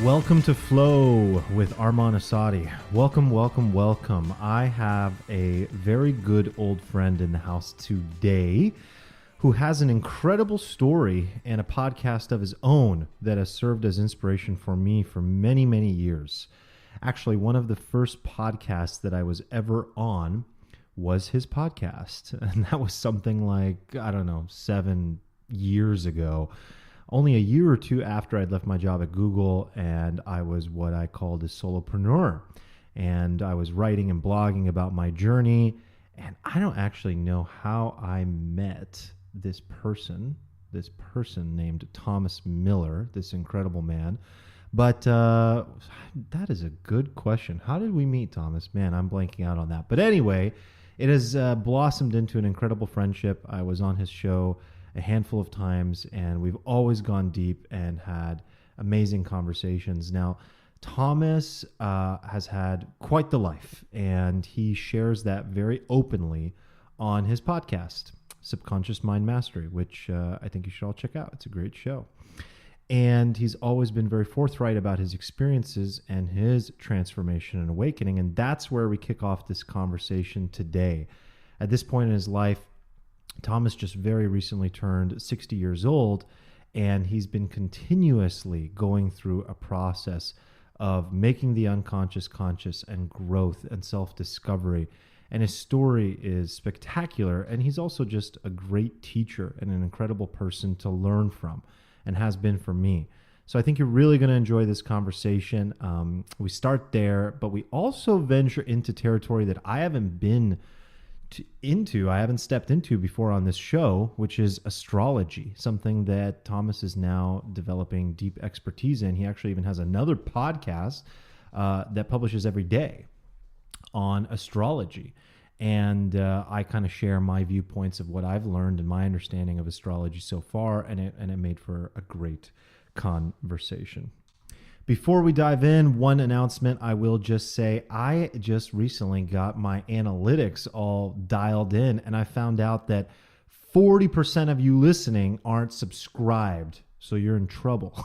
Welcome to Flow with Arman Asadi. Welcome, welcome, welcome. I have a very good old friend in the house today who has an incredible story and a podcast of his own that has served as inspiration for me for many, many years. Actually, one of the first podcasts that I was ever on was his podcast. And that was something like, I don't know, 7 years ago. Only a year or two after I'd left my job at Google, and I was what I called a solopreneur. And I was writing and blogging about my journey. And I don't actually know how I met this person named Thomas Miller, this incredible man. But that is a good question. How did we meet, Thomas? Man, I'm blanking out on that. But anyway, it has blossomed into an incredible friendship. I was on his show a handful of times, and we've always gone deep and had amazing conversations. Now, Thomas has had quite the life, and he shares that very openly on his podcast, Subconscious Mind Mastery, which I think you should all check out. It's a great show. And he's always been very forthright about his experiences and his transformation and awakening, and that's where we kick off this conversation today. At this point in his life, Thomas just very recently turned 60 years old, and he's been continuously going through a process of making the unconscious conscious and growth and self-discovery. And his story is spectacular, and he's also just a great teacher and an incredible person to learn from, and has been for me. So I think you're really going to enjoy this conversation. We start there, but we also venture into territory that I haven't been I haven't stepped into before on this show, which is astrology, something that Thomas is now developing deep expertise in. He actually even has another podcast that publishes every day on astrology. And I kind of share my viewpoints of what I've learned and my understanding of astrology so far, and it made for a great conversation. Before we dive in, one announcement I will just say, I just recently got my analytics all dialed in, and I found out that 40% of you listening aren't subscribed, so you're in trouble.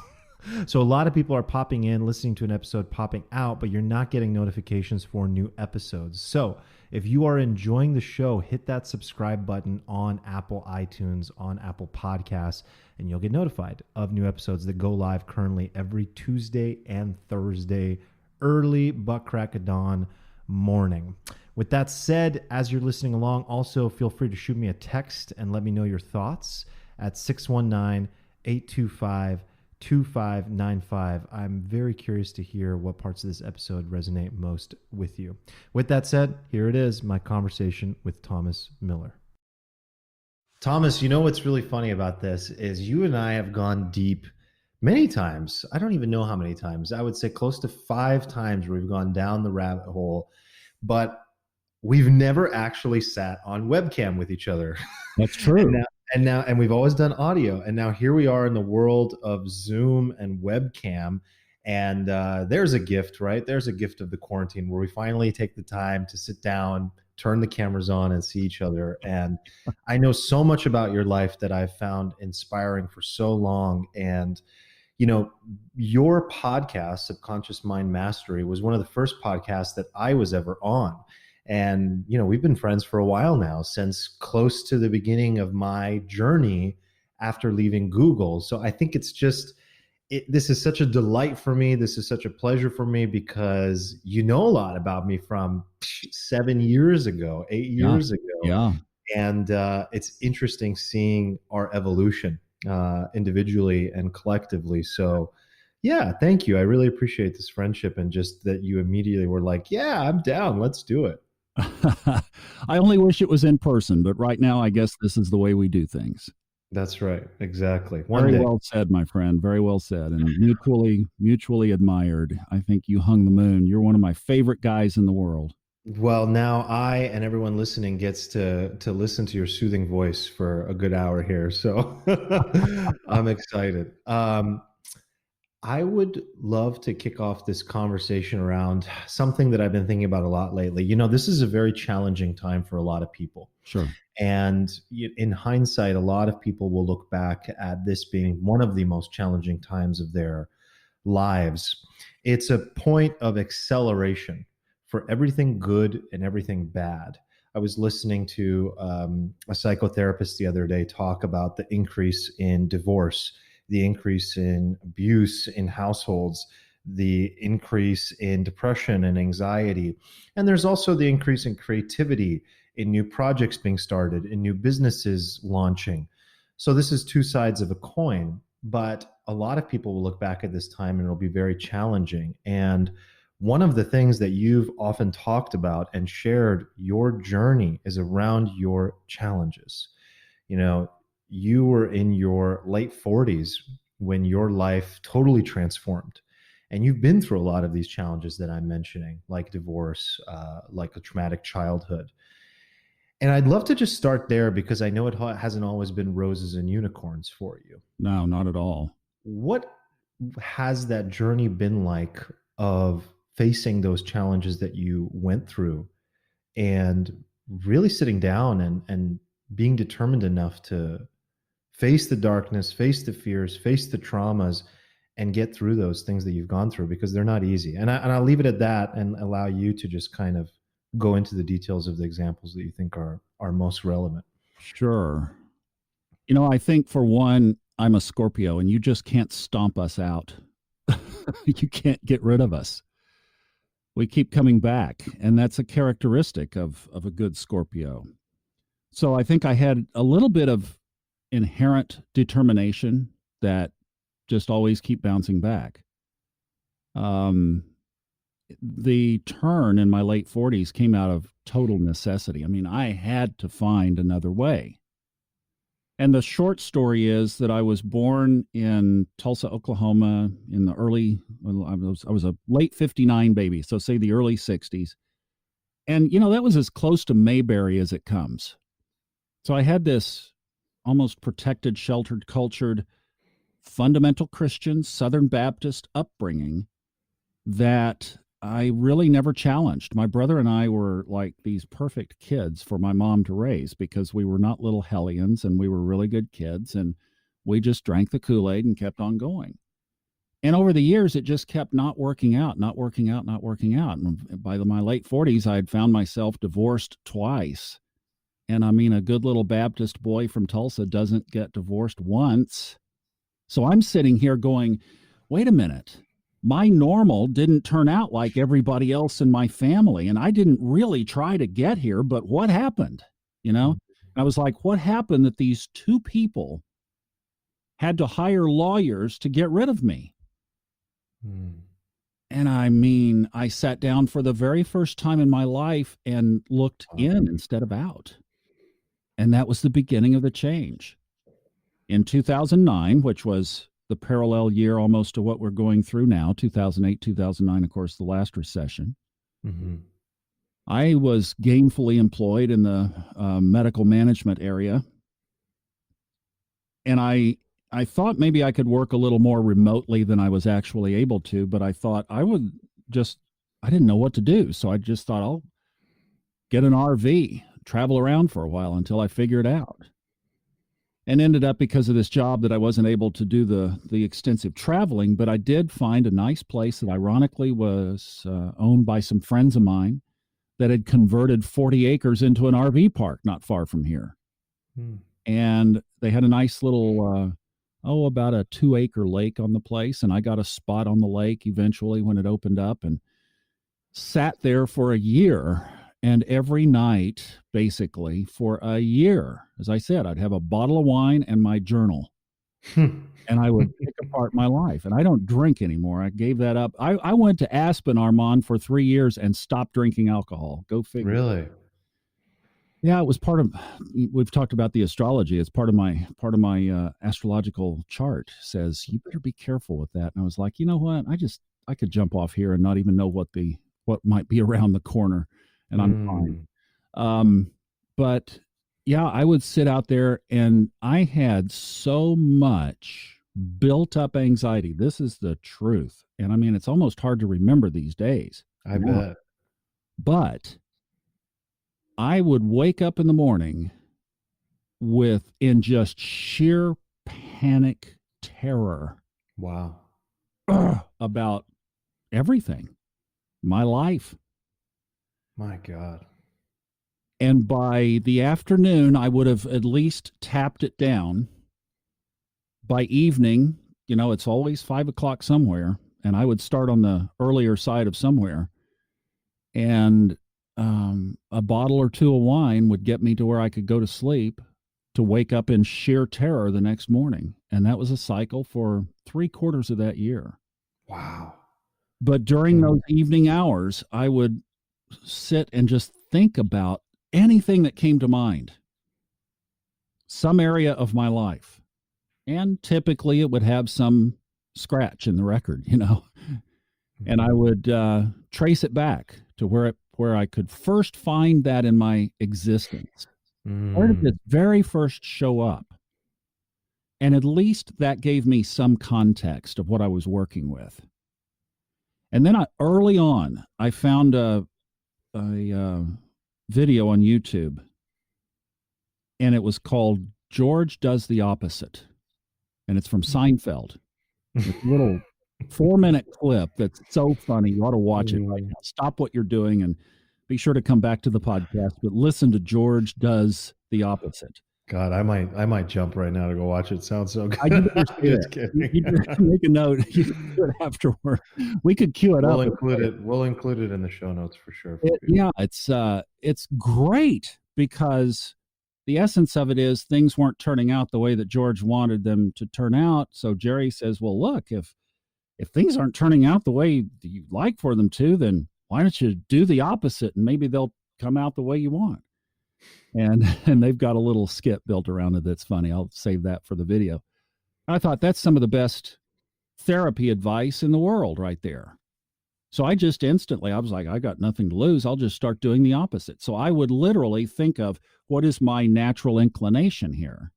So a lot of people are popping in, listening to an episode, popping out, but you're not getting notifications for new episodes. So if you are enjoying the show, hit that subscribe button on Apple iTunes, on Apple Podcasts, and you'll get notified of new episodes that go live currently every Tuesday and Thursday, early butt crack of dawn morning. With that said, as you're listening along, also feel free to shoot me a text and let me know your thoughts at 619-825-2595. I'm very curious to hear what parts of this episode resonate most with you. With that said, here it is, my conversation with Thomas Miller. Thomas, you know what's really funny about this is you and I have gone deep many times. I don't even know how many times. I would say close to 5 times where we've gone down the rabbit hole, but we've never actually sat on webcam with each other. That's true. And we've always done audio, and now here we are in the world of Zoom and webcam, and there's a gift, right? There's a gift of the quarantine where we finally take the time to sit down, turn the cameras on, and see each other. And I know so much about your life that I've found inspiring for so long. And you know, your podcast, Subconscious Mind Mastery, was one of the first podcasts that I was ever on. And, you know, we've been friends for a while now, since close to the beginning of my journey after leaving Google. So I think it's just, this is such a delight for me. This is such a pleasure for me because you know a lot about me from 7 years ago, 8 years ago. Yeah. And it's interesting seeing our evolution individually and collectively. So yeah, thank you. I really appreciate this friendship, and just that you immediately were like, yeah, I'm down. Let's do it. I only wish it was in person, but right now I guess this is the way we do things. That's right. Exactly. Very well said, my friend. Very well said. And mutually admired. I think you hung the moon. You're one of my favorite guys in the world. Well, now I and everyone listening gets to listen to your soothing voice for a good hour here. So I'm excited. I would love to kick off this conversation around something that I've been thinking about a lot lately. You know, this is a very challenging time for a lot of people. Sure. And in hindsight, a lot of people will look back at this being one of the most challenging times of their lives. It's a point of acceleration for everything good and everything bad. I was listening to a psychotherapist the other day talk about the increase in divorce, the increase in abuse in households, the increase in depression and anxiety. And there's also the increase in creativity, in new projects being started, in new businesses launching. So this is two sides of a coin, but a lot of people will look back at this time and it'll be very challenging. And one of the things that you've often talked about and shared your journey is around your challenges. You know, you were in your late 40s when your life totally transformed. And you've been through a lot of these challenges that I'm mentioning, like divorce, like a traumatic childhood. And I'd love to just start there because I know it hasn't always been roses and unicorns for you. No, not at all. What has that journey been like of facing those challenges that you went through and really sitting down and being determined enough to face the darkness, face the fears, face the traumas, and get through those things that you've gone through because they're not easy. I'll leave it at that and allow you to just kind of go into the details of the examples that you think are most relevant. Sure. You know, I think for one, I'm a Scorpio and you just can't stomp us out. You can't get rid of us. We keep coming back. And that's a characteristic of a good Scorpio. So I think I had a little bit of inherent determination that just always keep bouncing back. The turn in my late 40s came out of total necessity. I mean, I had to find another way. And the short story is that I was born in Tulsa, Oklahoma in the early, well, I was a late 59 baby, so say the early 60s. And, you know, that was as close to Mayberry as it comes. So I had this almost protected, sheltered, cultured, fundamental Christian, Southern Baptist upbringing that I really never challenged. My brother and I were like these perfect kids for my mom to raise because we were not little hellions and we were really good kids and we just drank the Kool-Aid and kept on going. And over the years, it just kept not working out, not working out, not working out. And by my late 40s, I had found myself divorced twice. And I mean, a good little Baptist boy from Tulsa doesn't get divorced once. So I'm sitting here going, wait a minute. My normal didn't turn out like everybody else in my family. And I didn't really try to get here, but what happened? You know, I was like, what happened that these two people had to hire lawyers to get rid of me? And I mean, I sat down for the very first time in my life and looked in instead of out. And that was the beginning of the change. In 2009, which was the parallel year almost to what we're going through now, 2008, 2009, of course, the last recession. I was gainfully employed in the medical management area. And I thought maybe I could work a little more remotely than I was actually able to, but I thought I didn't know what to do. So I just thought I'll get an RV, travel around for a while until I figure it out. And ended up because of this job that I wasn't able to do the extensive traveling, but I did find a nice place that ironically was owned by some friends of mine that had converted 40 acres into an RV park not far from here. And they had a nice little, about a 2-acre lake on the place. And I got a spot on the lake eventually when it opened up and sat there for a year. And every night, basically, for a year, as I said, I'd have a bottle of wine and my journal. And I would pick apart my life. And I don't drink anymore. I gave that up. I went to Aspen, Armand, for 3 years and stopped drinking alcohol. Go figure. Really? Yeah, it was part of. We've talked about the astrology. It's part of my astrological chart. Says you better be careful with that. And I was like, you know what? I could jump off here and not even know what might be around the corner, and I'm fine. But yeah, I would sit out there, and I had so much built up anxiety. This is the truth, and I mean, it's almost hard to remember these days. I bet. But I would wake up in the morning in just sheer panic terror. Wow. about everything, my life. My God. And by the afternoon, I would have at least tapped it down. By evening, it's always 5 o'clock somewhere, and I would start on the earlier side of somewhere. And a bottle or two of wine would get me to where I could go to sleep to wake up in sheer terror the next morning. And that was a cycle for 3/4 of that year. Wow. But during those evening hours, I would sit and just think about anything that came to mind, some area of my life. And typically it would have some scratch in the record, and I would trace it back to where I could first find that in my existence. Where did it very first show up? And at least that gave me some context of what I was working with. And then early on, I found a video on YouTube, and it was called George Does the Opposite. And it's from Seinfeld. It's a little 4-minute clip that's so funny. You ought to watch it right now. Stop what you're doing and be sure to come back to the podcast, but listen to George Does the Opposite. God, I might jump right now to go watch it. Sounds so good. I just kidding. You just make a note. You can do it afterward. We could cue it up. We'll include it in the show notes for sure. It's great because the essence of it is things weren't turning out the way that George wanted them to turn out. So Jerry says, well, look, if things aren't turning out the way you'd like for them to, then why don't you do the opposite and maybe they'll come out the way you want. And they've got a little skit built around it that's funny. I'll save that for the video. I thought that's some of the best therapy advice in the world right there. So I just instantly, I was like, I got nothing to lose. I'll just start doing the opposite. So I would literally think of what is my natural inclination here?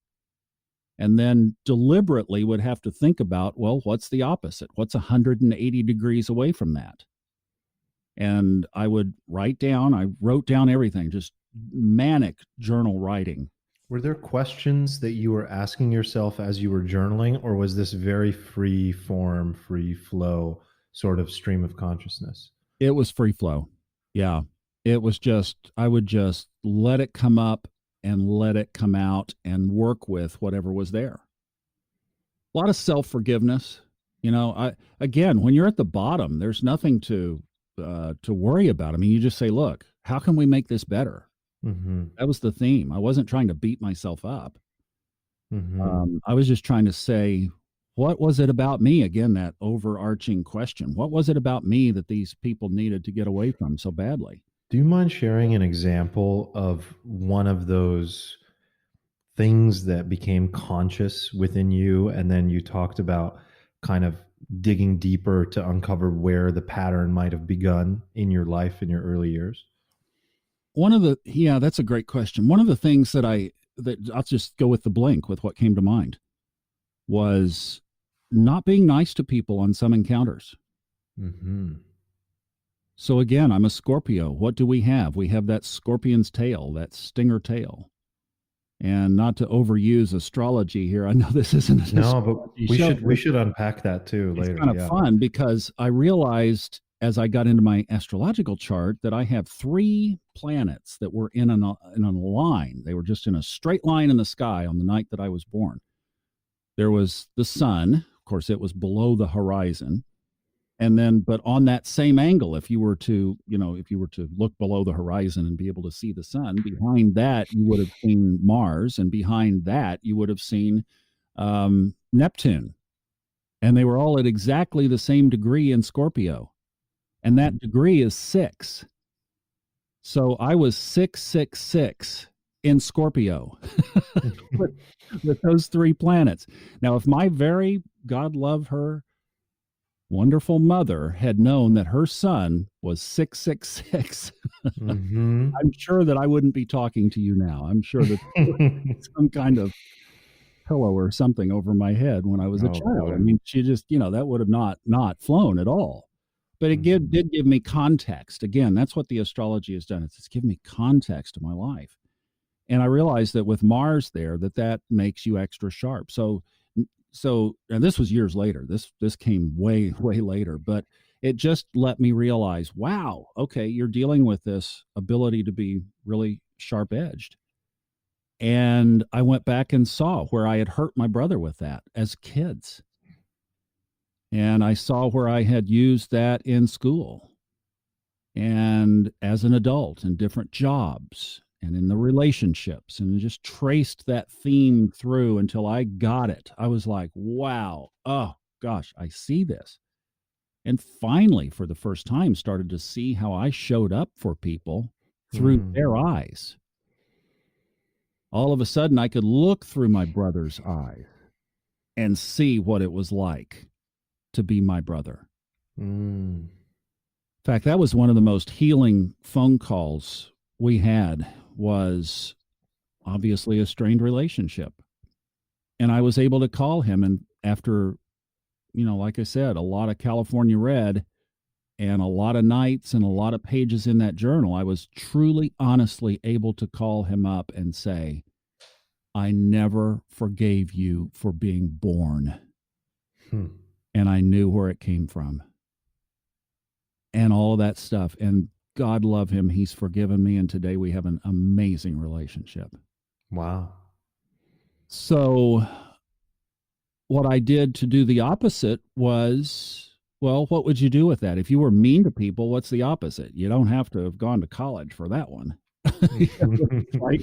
And then deliberately would have to think about, well, what's the opposite? What's 180 degrees away from that? And I would write down, I wrote down everything, just manic journal writing. Were there questions that you were asking yourself as you were journaling, or was this very free form, free flow sort of stream of consciousness? It was free flow. Yeah. It was just, I would just let it come up and let it come out and work with whatever was there. A lot of self-forgiveness. Again, when you're at the bottom, there's nothing to worry about. I mean, you just say, look, how can we make this better? Mm-hmm. That was the theme. I wasn't trying to beat myself up. Mm-hmm. I was just trying to say, what was it about me? Again, that overarching question. What was it about me that these people needed to get away from so badly? Do you mind sharing an example of one of those things that became conscious within you, and then you talked about kind of digging deeper to uncover where the pattern might have begun in your life in your early years? That's a great question. One of the things that I'll just go with the blink with what came to mind was not being nice to people on some encounters. Mm-hmm. So again, I'm a Scorpio. What do we have? We have that scorpion's tail, that stinger tail. And not to overuse astrology here, I know this isn't but we should unpack that too later. It's kind of fun because I realized as I got into my astrological chart that I have 3 planets that were in a line. They were just in a straight line in the sky on the night that I was born. There was the sun. Of course, it was below the horizon. And then, but on that same angle, if you were to look below the horizon and be able to see the sun, behind that, you would have seen Mars. And behind that, you would have seen Neptune. And they were all at exactly the same degree in Scorpio. And that degree is 6. So I was 666 in Scorpio with those 3 planets. Now, if my very, God love her, wonderful mother had known that her son was 666, mm-hmm. I'm sure that I wouldn't be talking to you now. I'm sure that some kind of pillow or something over my head when I was a child. Boy. I mean, she just, that would have not flown at all. But it did give me context. Again, that's what the astrology has done. It's given me context to my life. And I realized that with Mars there, that makes you extra sharp. So So, and this was years later. This came way way later, but it just let me realize, wow, okay, you're dealing with this ability to be really sharp edged. And I went back and saw where I had hurt my brother with that as kids. And I saw where I had used that in school and as an adult in different jobs and in the relationships, and just traced that theme through until I got it. I was like, wow, oh gosh, I see this. And finally, for the first time, started to see how I showed up for people through Mm, their eyes. All of a sudden, I could look through my brother's eyes and see what it was like to be my brother. mm, In fact, that was one of the most healing phone calls we had, was obviously a strained relationship. And I was able to call him, and after, like I said, a lot of California red and a lot of nights and a lot of pages in that journal, I was truly honestly able to call him up and say, I never forgave you for being born. hmm. And I knew where it came from and all of that stuff. And God love him. He's forgiven me. And today we have an amazing relationship. Wow. So, what I did to do the opposite was, well, what would you do with that? If you were mean to people, what's the opposite? You don't have to have gone to college for that one. Like,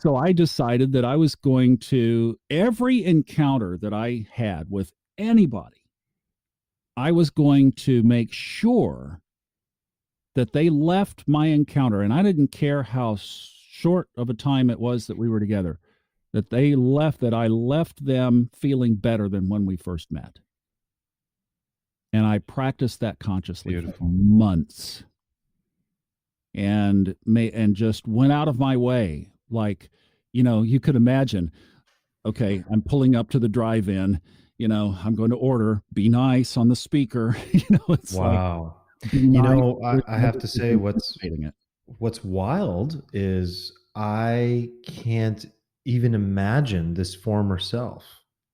so I decided that I was going to, every encounter that I had with anybody, I was going to make sure that they left my encounter, and I didn't care how short of a time it was that we were together, that I left them feeling better than when we first met. And I practiced that consciously for Beautiful. months, and just went out of my way. Like, you could imagine, okay, I'm pulling up to the drive-in, I'm going to order, be nice on the speaker. It's like, Wow. be nice. I have to say Anticipating it. what's wild is I can't even imagine this former self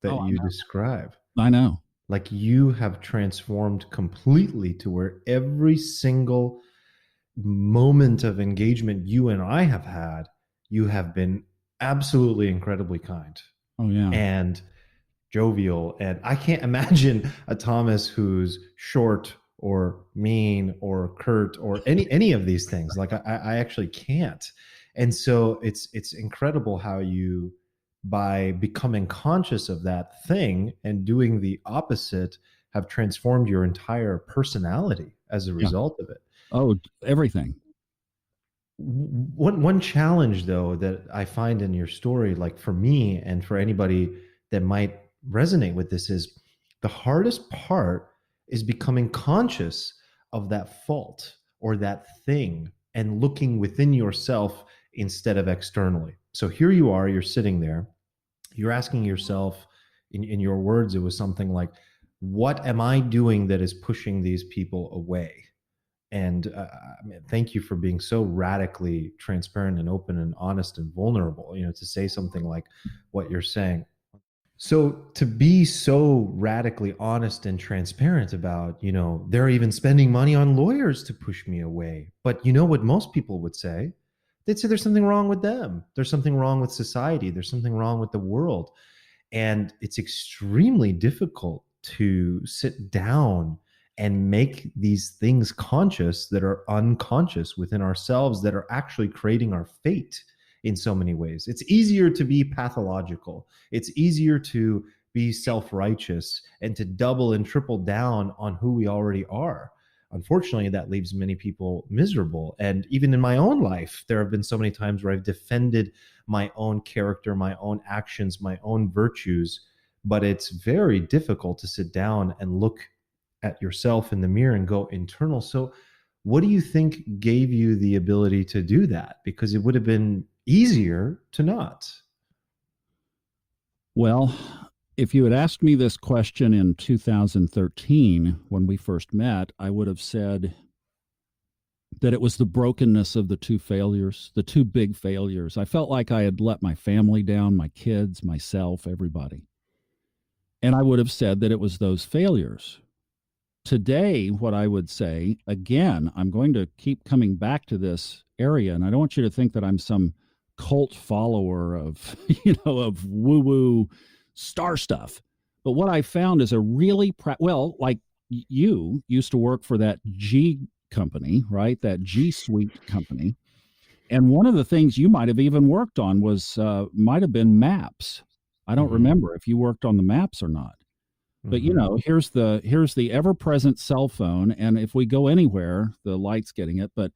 that Oh, you describe. I know. Like you have transformed completely to where every single moment of engagement you and I have had, you have been absolutely incredibly kind Oh, yeah. and jovial. And I can't imagine a Thomas who's short or mean or curt or any of these things. Like I actually can't. And so it's incredible how you, by becoming conscious of that thing and doing the opposite, have transformed your entire personality as a Yeah. result of it. Oh, everything. One challenge though that I find in your story, like for me and for anybody that might resonate with this, is the hardest part is becoming conscious of that fault or that thing and looking within yourself instead of externally. So here you are, you're sitting there, you're asking yourself, in your words, it was something like, what am I doing that is pushing these people away? And I mean, thank you for being so radically transparent and open and honest and vulnerable, to say something like what you're saying. So to be so radically honest and transparent about, they're even spending money on lawyers to push me away. But you know what most people would say? They'd say there's something wrong with them. There's something wrong with society. There's something wrong with the world. And it's extremely difficult to sit down and make these things conscious that are unconscious within ourselves, that are actually creating our fate in so many ways. It's easier to be pathological. It's easier to be self-righteous and to double and triple down on who we already are. Unfortunately, that leaves many people miserable. And even in my own life, there have been so many times where I've defended my own character, my own actions, my own virtues. But it's very difficult to sit down and look at yourself in the mirror and go internal. So, what do you think gave you the ability to do that? Because it would have been easier to not. Well, if you had asked me this question in 2013 when we first met, I would have said that it was the brokenness of the two failures, the two big failures. I felt like I had let my family down, my kids, myself, everybody. And I would have said that it was those failures. Today, what I would say, again, I'm going to keep coming back to this area, and I don't want you to think that I'm some cult follower of, of woo-woo star stuff. But what I found is a really, like you used to work for that G company, right? That G Suite company. And one of the things you might have even worked on was, might have been maps. I don't Mm-hmm. remember if you worked on the maps or not. But Mm-hmm. here's the ever-present cell phone, and if we go anywhere, the light's getting it, but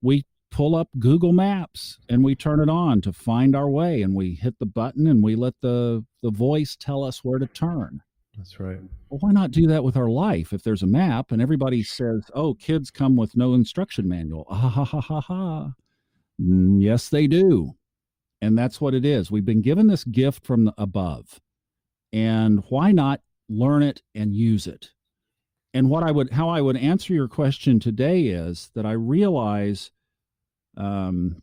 we pull up Google Maps and we turn it on to find our way, and we hit the button and we let the voice tell us where to turn. That's right. Well, why not do that with our life if there's a map and everybody says, "Oh, kids come with no instruction manual." Ah, ha ha ha ha. Yes, they do. And that's what it is. We've been given this gift from the above. And why not learn it and use it? And how I would answer your question today is that I realize, um,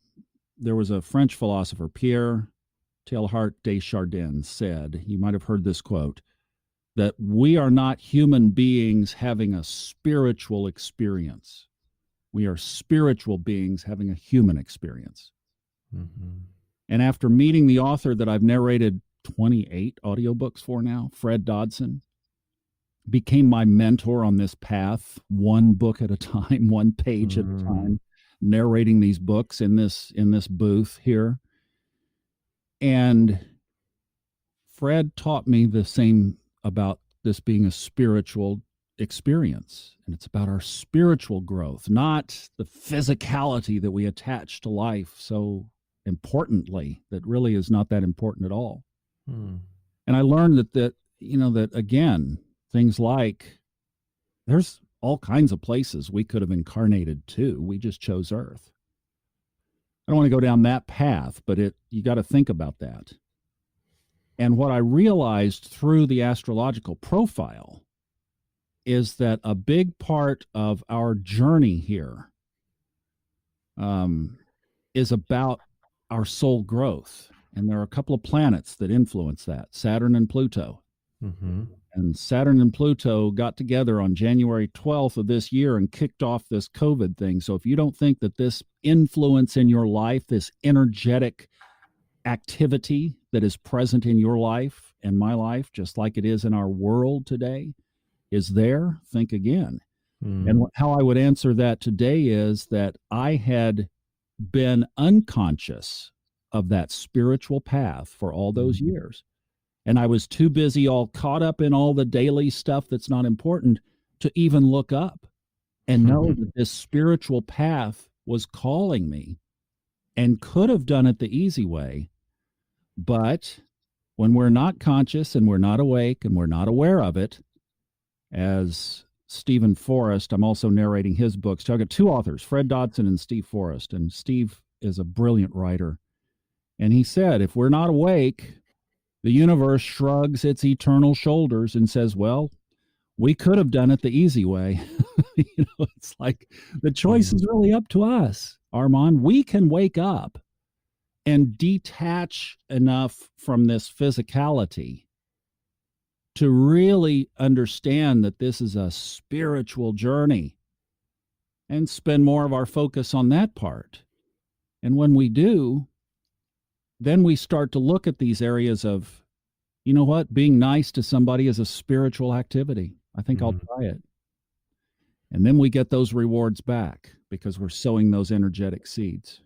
there was a French philosopher, Pierre Teilhard de Chardin, said, you might have heard this quote, that we are not human beings having a spiritual experience. We are spiritual beings having a human experience. Mm-hmm. And after meeting the author that I've narrated 28 audiobooks for now, Fred Dodson, became my mentor on this path, one book at a time, one page at a Mm-hmm. time, narrating these books in this booth here. And Fred taught me the same about this being a spiritual experience. And it's about our spiritual growth, not the physicality that we attach to life so importantly, that really is not that important at all. Mm. And I learned that again, things like there's all kinds of places we could have incarnated to. We just chose Earth. I don't want to go down that path, but you got to think about that. And what I realized through the astrological profile is that a big part of our journey here, is about our soul growth. And there are a couple of planets that influence that, Saturn and Pluto. Mm-hmm. And Saturn and Pluto got together on January 12th of this year and kicked off this COVID thing. So if you don't think that this influence in your life, this energetic activity that is present in your life and my life, just like it is in our world today, is there, think again. Mm. And how I would answer that today is that I had been unconscious of that spiritual path for all those years. And I was too busy, all caught up in all the daily stuff that's not important, to even look up and know that this spiritual path was calling me, and could have done it the easy way. But when we're not conscious and we're not awake and we're not aware of it, as Stephen Forrest, I'm also narrating his books. So I've got two authors, Fred Dodson and Steve Forrest. And Steve is a brilliant writer. And he said, if we're not awake, the universe shrugs its eternal shoulders and says, well, we could have done it the easy way. It's like the choice is really up to us, Armand. We can wake up and detach enough from this physicality to really understand that this is a spiritual journey and spend more of our focus on that part. And when we do, then we start to look at these areas of, you know what, being nice to somebody is a spiritual activity. I think I'll try it. And then we get those rewards back because we're sowing those energetic seeds.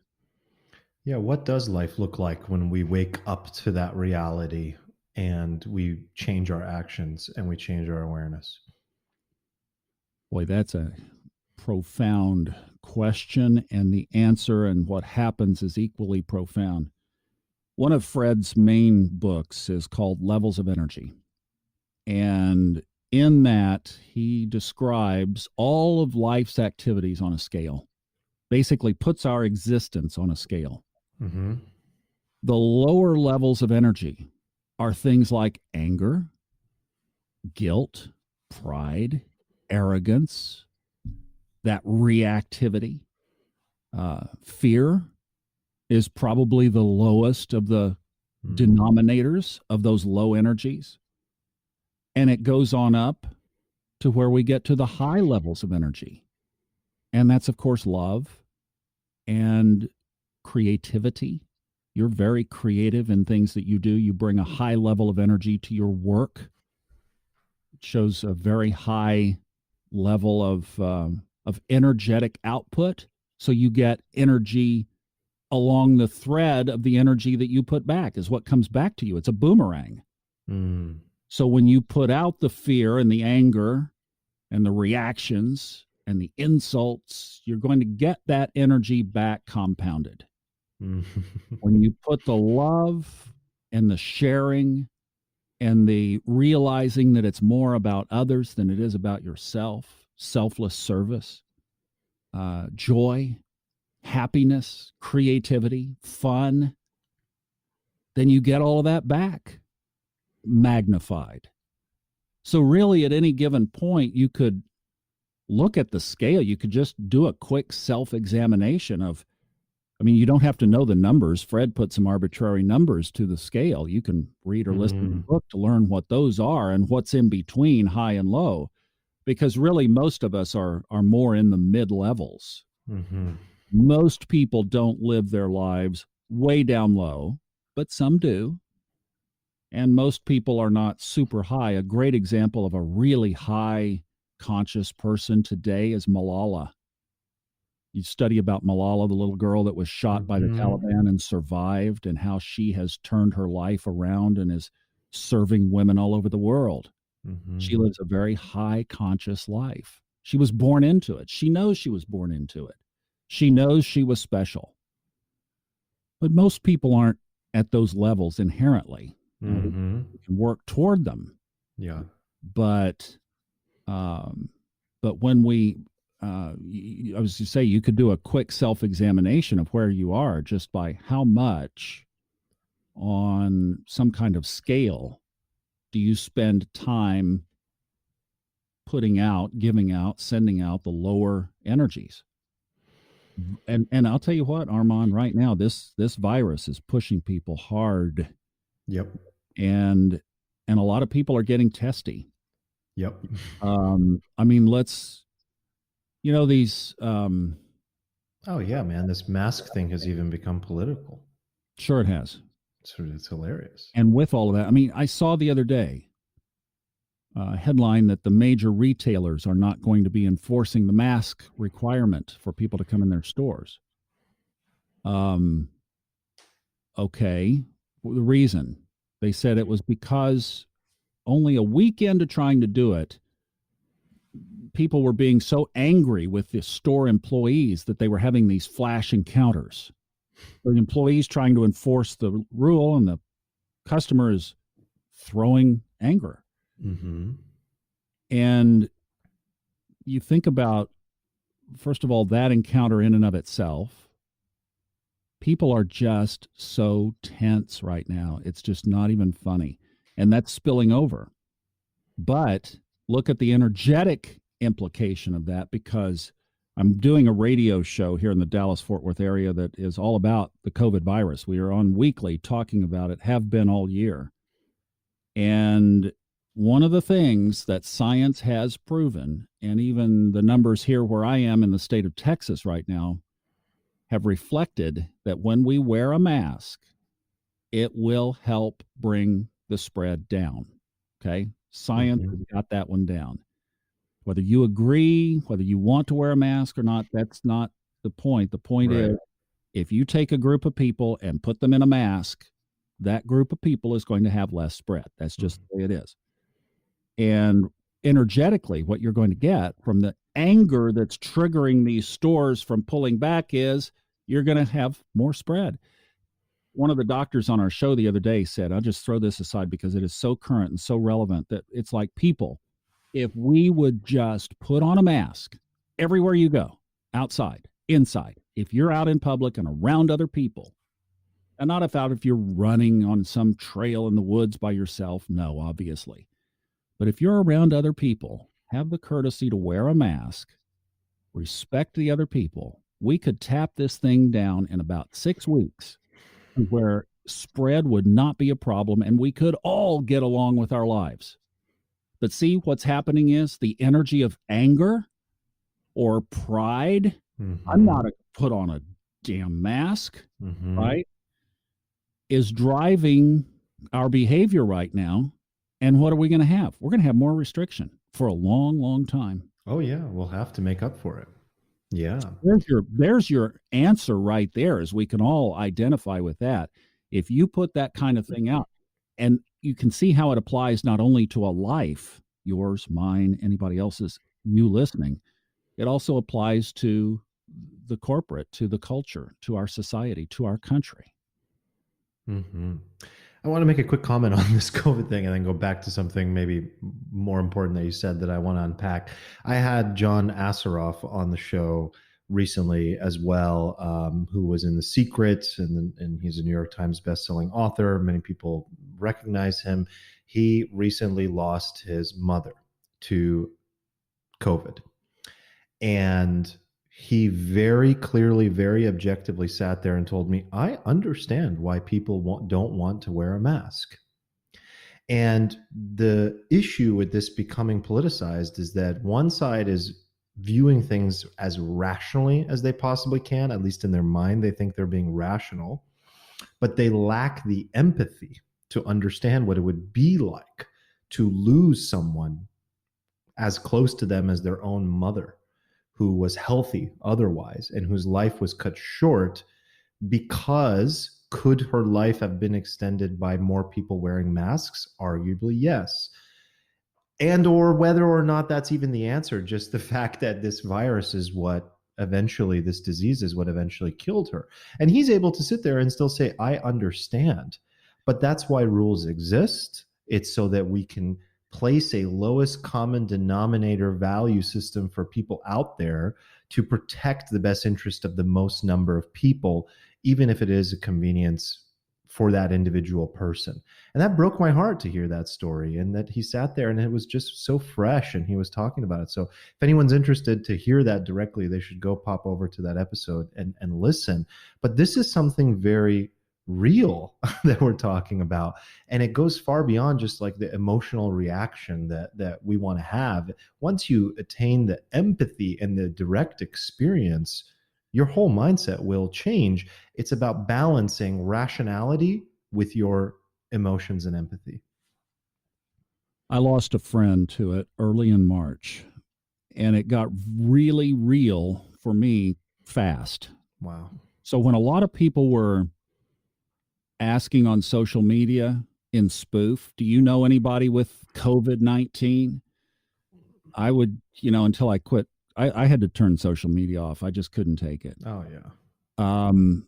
Yeah, what does life look like when we wake up to that reality and we change our actions and we change our awareness? Boy, that's a profound question, and the answer and what happens is equally profound. One of Fred's main books is called Levels of Energy. And in that, he describes all of life's activities on a scale, basically puts our existence on a scale. Mm-hmm. The lower levels of energy are things like anger, guilt, pride, arrogance, that reactivity. Fear is probably the lowest of the denominators of those low energies. And it goes on up to where we get to the high levels of energy. And that's, of course, love and creativity. You're very creative in things that you do. You bring a high level of energy to your work. It shows a very high level of energetic output. So you get energy along the thread of the energy that you put back is what comes back to you. It's a boomerang. Mm. So when you put out the fear and the anger and the reactions and the insults, you're going to get that energy back compounded. Mm. When you put the love and the sharing and the realizing that it's more about others than it is about yourself, selfless service, joy, happiness, creativity, fun, then you get all of that back magnified. So, really, at any given point, you could look at the scale. You could just do a quick self examination of, I mean, you don't have to know the numbers. Fred put some arbitrary numbers to the scale. You can read or listen to the book to learn what those are and what's in between high and low, because really most of us are more in the mid levels. Mm-hmm. Most people don't live their lives way down low, but some do. And most people are not super high. A great example of a really high conscious person today is Malala. You study about Malala, the little girl that was shot by the Taliban and survived, and how she has turned her life around and is serving women all over the world. Mm-hmm. She lives a very high conscious life. She was born into it. She knows she was born into it. She knows she was special. But most people aren't at those levels inherently. Mm-hmm. We can work toward them. Yeah. But when we, I was to say, you could do a quick self-examination of where you are just by how much on some kind of scale do you spend time putting out, giving out, sending out the lower energies. And I'll tell you what, Armand, right now, this virus is pushing people hard. Yep. And a lot of people are getting testy. Yep. I mean, these. Oh yeah, man! This mask thing has even become political. Sure, it has. It's hilarious. And with all of that, I mean, I saw the other day a headline that the major retailers are not going to be enforcing the mask requirement for people to come in their stores. Okay, well, the reason they said it was because only a week into trying to do it, people were being so angry with the store employees that they were having these flash encounters. The employees trying to enforce the rule, and the customer is throwing anger. Mm-hmm. And you think about, first of all, that encounter in and of itself. People are just so tense right now. It's just not even funny. And that's spilling over. But look at the energetic implication of that, because I'm doing a radio show here in the Dallas-Fort Worth area that is all about the COVID virus. We are on weekly talking about it, have been all year. And one of the things that science has proven, and even the numbers here where I am in the state of Texas right now, have reflected that when we wear a mask, it will help bring the spread down. Okay? Science has got that one down. Whether you agree, whether you want to wear a mask or not, that's not the point. The point is, if you take a group of people and put them in a mask, that group of people is going to have less spread. That's just the way it is. And energetically, what you're going to get from the anger that's triggering these stores from pulling back is you're going to have more spread. One of the doctors on our show the other day said, I'll just throw this aside because it is so current and so relevant, that it's like, people, if we would just put on a mask everywhere you go, outside, inside, if you're out in public and around other people, and not if you're running on some trail in the woods by yourself, no, obviously. But if you're around other people, have the courtesy to wear a mask, respect the other people. We could tap this thing down in about 6 weeks, where spread would not be a problem and we could all get along with our lives. But see, what's happening is the energy of anger or pride. I'm Mm-hmm. not a put on a damn mask, Mm-hmm. right? Is driving our behavior right now. And what are we going to have? We're going to have more restriction for a long, long time. Oh yeah, we'll have to make up for it. Yeah. There's your answer right there, as we can all identify with that. If you put that kind of thing out, and you can see how it applies not only to a life, yours, mine, anybody else's, you listening, it also applies to the corporate, to the culture, to our society, to our country. Mm-hmm. I want to make a quick comment on this COVID thing and then go back to something maybe more important that you said that I want to unpack. I had John Asseroff on the show recently as well, who was in The Secret, and he's a New York Times bestselling author. Many people recognize him. He recently lost his mother to COVID. And he very clearly, very objectively sat there and told me, I understand why people don't want to wear a mask. And the issue with this becoming politicized is that one side is viewing things as rationally as they possibly can, at least in their mind, they think they're being rational, but they lack the empathy to understand what it would be like to lose someone as close to them as their own mother, who was healthy otherwise and whose life was cut short because could her life have been extended by more people wearing masks? Arguably, yes. And or whether or not that's even the answer, just the fact that this virus is what eventually, this disease is what eventually killed her. And he's able to sit there and still say, I understand. But that's why rules exist. It's so that we can place a lowest common denominator value system for people out there to protect the best interest of the most number of people, even if it is a convenience for that individual person. And that broke my heart to hear that story, and that he sat there and it was just so fresh and he was talking about it. So if anyone's interested to hear that directly, they should go pop over to that episode and listen. But this is something very real that we're talking about, and it goes far beyond just like the emotional reaction that we want to have. Once you attain the empathy and the direct experience, your whole mindset will change. It's about balancing rationality with your emotions and empathy. I lost a friend to it early in March, and it got really real for me fast. Wow. So when a lot of people were asking on social media in spoof, do you know anybody with COVID-19? I would, until I quit, I had to turn social media off. I just couldn't take it. Oh yeah. Um,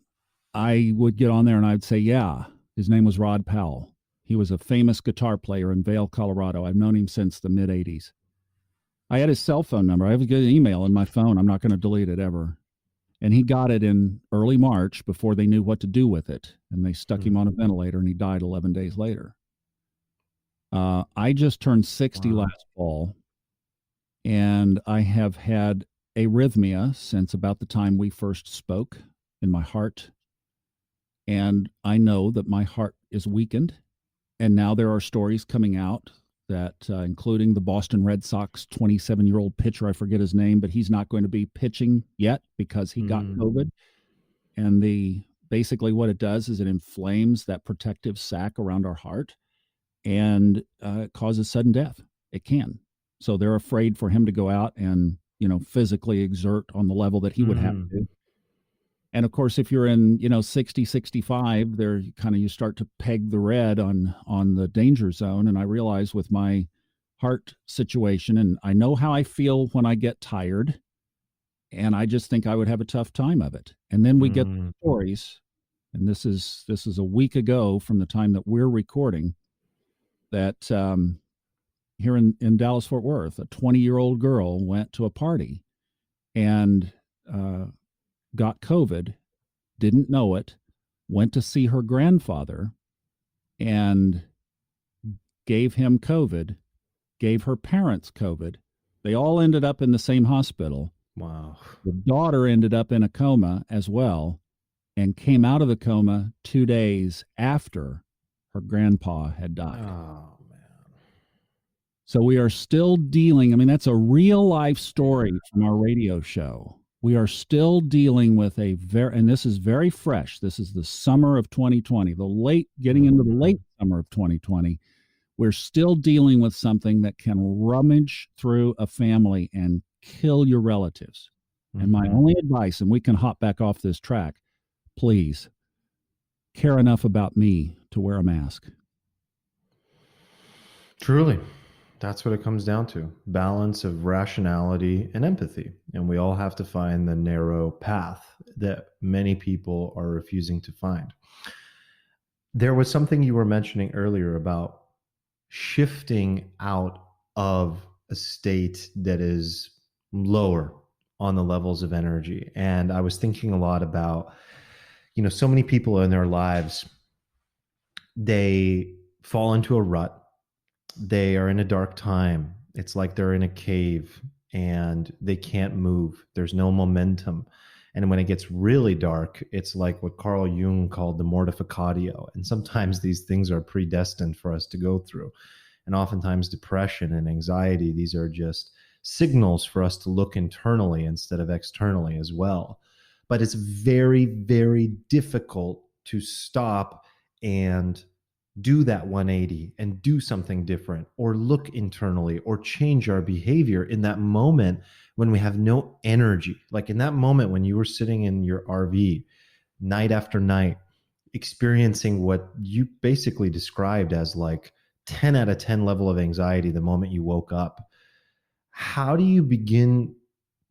I would get on there and I'd say, yeah, his name was Rod Powell. He was a famous guitar player in Vail, Colorado. I've known him since the mid 80s. I had his cell phone number. I have a good email in my phone. I'm not going to delete it ever. And he got it in early March before they knew what to do with it. And they stuck him on a ventilator and he died 11 days later. I just turned 60 last fall, and I have had arrhythmia since about the time we first spoke in my heart. And I know that my heart is weakened. And now there are stories coming out that, including the Boston Red Sox 27-year-old pitcher, I forget his name, but he's not going to be pitching yet because he got COVID. And basically what it does is it inflames that protective sac around our heart, and it causes sudden death. It can. So they're afraid for him to go out and, physically exert on the level that he would have to. And of course, if you're in, 60, 65, there you start to peg the red on the danger zone. And I realize with my heart situation, and I know how I feel when I get tired, and I just think I would have a tough time of it. And then we get the stories, and this is a week ago from the time that we're recording, that here in Dallas Fort Worth, a 20-year-old girl went to a party and got COVID, didn't know it, went to see her grandfather and gave him COVID, gave her parents COVID. They all ended up in the same hospital. Wow. The daughter ended up in a coma as well and came out of the coma 2 days after her grandpa had died. Oh man. So we are still dealing, I mean, that's a real life story from our radio show. We are still dealing with and this is very fresh. This is the summer of 2020, getting into the late summer of 2020. We're still dealing with something that can rummage through a family and kill your relatives. And my only advice, and we can hop back off this track, please care enough about me to wear a mask. Truly. That's what it comes down to. Balance of rationality and empathy. And we all have to find the narrow path that many people are refusing to find. There was something you were mentioning earlier about shifting out of a state that is lower on the levels of energy. And I was thinking a lot about, so many people in their lives, they fall into a rut. They are in a dark time. It's like they're in a cave and they can't move. There's no momentum. And when it gets really dark, it's like what Carl Jung called the mortificatio. And sometimes these things are predestined for us to go through. And oftentimes depression and anxiety, these are just signals for us to look internally instead of externally as well. But it's very, very difficult to stop and do that 180 and do something different or look internally or change our behavior in that moment when we have no energy. Like in that moment when you were sitting in your RV night after night, experiencing what you basically described as like 10 out of 10 level of anxiety the moment you woke up. How do you begin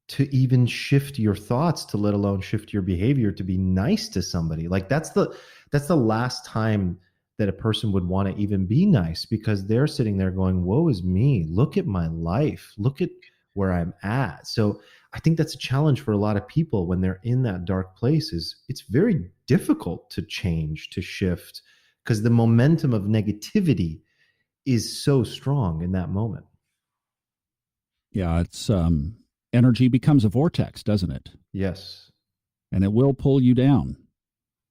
to even shift your thoughts, to let alone shift your behavior to be nice to somebody? Like that's the last time that a person would want to even be nice, because they're sitting there going, woe is me. Look at my life. Look at where I'm at. So I think that's a challenge for a lot of people when they're in that dark place. It's very difficult to change, to shift, because the momentum of negativity is so strong in that moment. Yeah, it's energy becomes a vortex, doesn't it? Yes. And it will pull you down.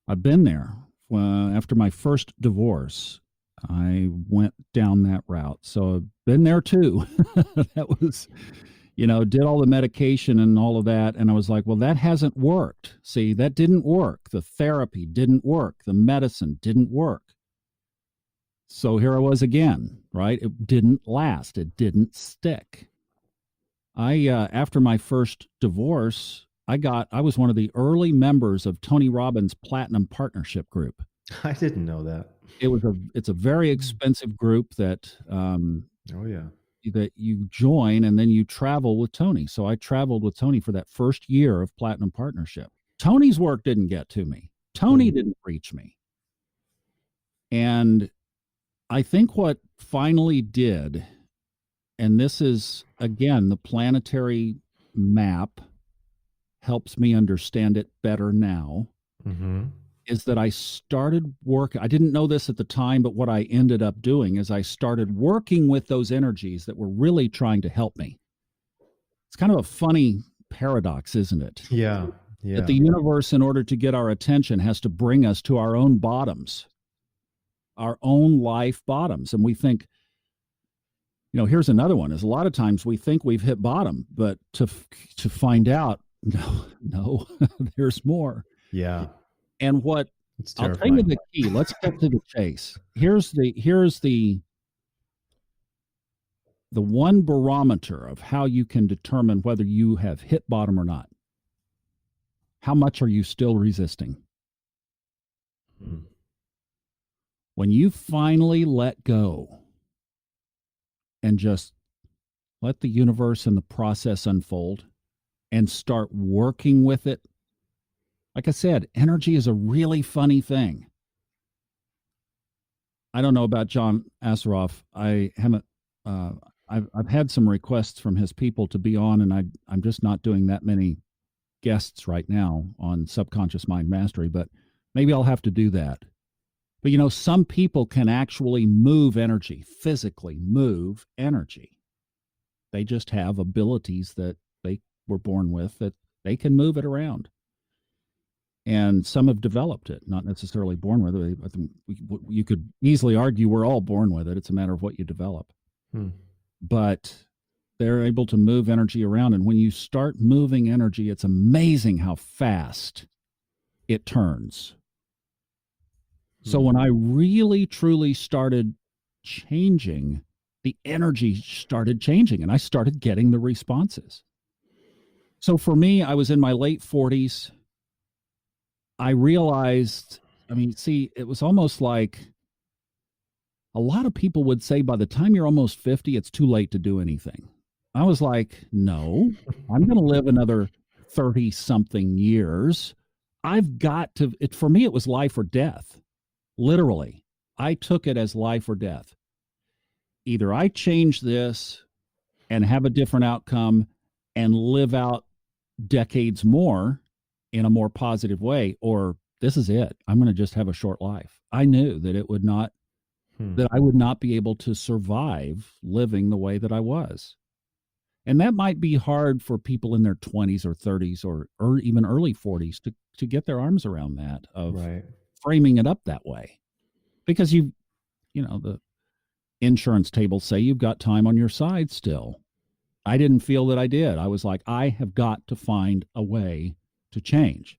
I've been there. After my first divorce, I went down that route. So I've been there too. That was, did all the medication and all of that. And I was like, well, that hasn't worked. See, that didn't work. The therapy didn't work. The medicine didn't work. So here I was again, right? It didn't last. It didn't stick. After my first divorce, I was one of the early members of Tony Robbins' Platinum Partnership Group. I didn't know that. It's a very expensive group that Oh yeah, that you join and then you travel with Tony. So I traveled with Tony for that first year of Platinum Partnership. Tony's work didn't get to me. Tony didn't reach me. And I think what finally did, and this is again the planetary map helps me understand it better now, is that I started work. I didn't know this at the time, but what I ended up doing is I started working with those energies that were really trying to help me. It's kind of a funny paradox, isn't it? Yeah. That the universe, in order to get our attention, has to bring us to our own bottoms, our own life bottoms. And we think, here's another one, is a lot of times we think we've hit bottom, but to find out, no, there's more. Yeah. And what I'll tell you the key. Let's get to the chase. Here's the one barometer of how you can determine whether you have hit bottom or not. How much are you still resisting? When you finally let go and just let the universe and the process unfold and start working with it. Like I said, energy is a really funny thing. I don't know about John Asseroff. I haven't. I've had some requests from his people to be on, and I'm just not doing that many guests right now on Subconscious Mind Mastery. But maybe I'll have to do that. But some people can actually move energy, physically move energy. They just have abilities that they were born with that they can move it around. And some have developed it, not necessarily born with it. You could easily argue we're all born with it. It's a matter of what you develop. but they're able to move energy around. And when you start moving energy, it's amazing how fast it turns. So when I really, truly started changing, the energy started changing and I started getting the responses. So for me, I was in my late 40s. I realized, I mean, see, it was almost like a lot of people would say by the time you're almost 50, it's too late to do anything. I was like, no, I'm going to live another 30 something years. I've got to, for me, it was life or death. Literally, I took it as life or death. Either I change this and have a different outcome and live out decades more in a more positive way, or this is it. I'm going to just have a short life. I knew that it would not, that I would not be able to survive living the way that I was. And that might be hard for people in their 20s or 30s or even early 40s to get their arms around that, of framing it up that way. Because you know, the insurance tables say you've got time on your side still. I didn't feel that I did. I was like, I have got to find a way to change.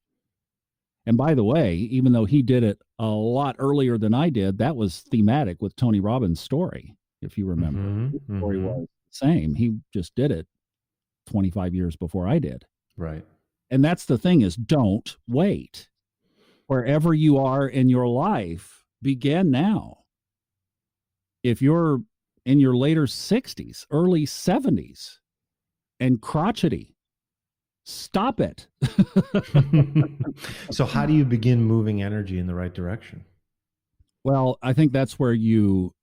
And by the way, even though he did it a lot earlier than I did, that was thematic with Tony Robbins' story, if you remember. The story was the same. He just did it 25 years before I did. Right. And that's the thing, is don't wait. Wherever you are in your life, begin now. If you're in your later 60s, early 70s, and crotchety, stop it. So how do you begin moving energy in the right direction? Well, I think that's where you,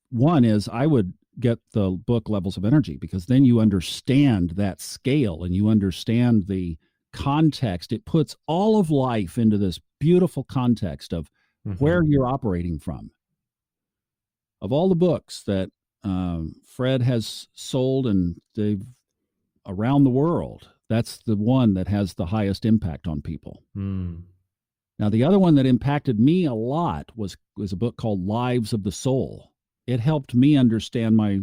one is I would get the book Levels of Energy, because then you understand that scale and you understand the context. It puts all of life into this beautiful context of where you're operating from. Of all the books that Fred has sold and they've around the world, that's the one that has the highest impact on people. Now, the other one that impacted me a lot was a book called Lives of the Soul. It helped me understand my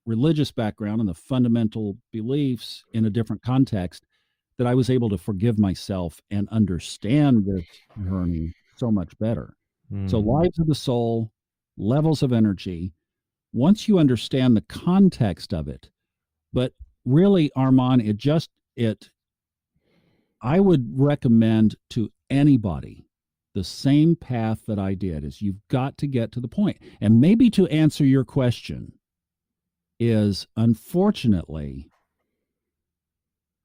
religious background and the fundamental beliefs in a different context, that I was able to forgive myself and understand this journey so much better. So Lives of the Soul, Levels of Energy, once you understand the context of it, but really, Armand, I would recommend to anybody the same path that I did, is you've got to get to the point. And maybe to answer your question is, unfortunately,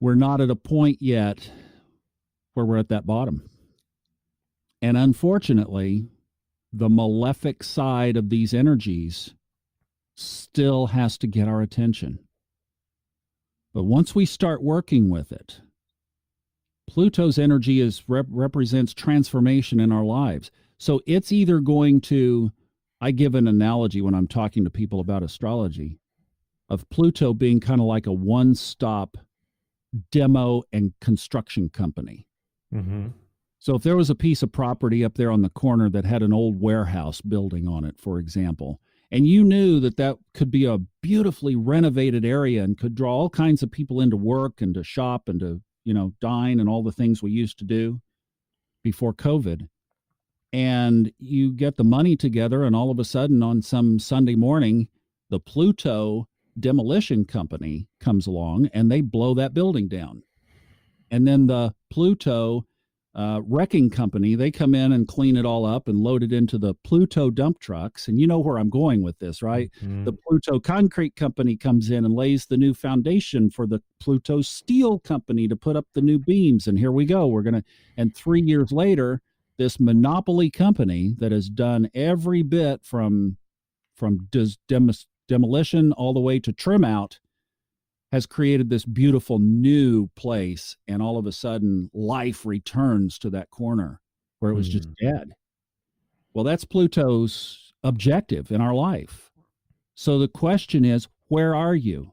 we're not at a point yet where we're at that bottom. And unfortunately, the malefic side of these energies still has to get our attention. But once we start working with it, Pluto's energy represents transformation in our lives. So it's either going to, I give an analogy when I'm talking to people about astrology, of Pluto being kind of like a one-stop demo and construction company. So if there was a piece of property up there on the corner that had an old warehouse building on it, for example, and you knew that that could be a beautifully renovated area and could draw all kinds of people into work and to shop and to, you know, dine and all the things we used to do before COVID, and you get the money together, and all of a sudden on some Sunday morning, the Pluto demolition company comes along and they blow that building down. And then the Pluto wrecking company, they come in and clean it all up and load it into the Pluto dump trucks. And you know where I'm going with this, right? The Pluto concrete company comes in and lays the new foundation for the Pluto steel company to put up the new beams. And here we go. And 3 years later, this monopoly company that has done every bit from demolition all the way to trim out has created this beautiful new place, and all of a sudden life returns to that corner where it was just dead. Well, that's Pluto's objective in our life. So the question is, where are you?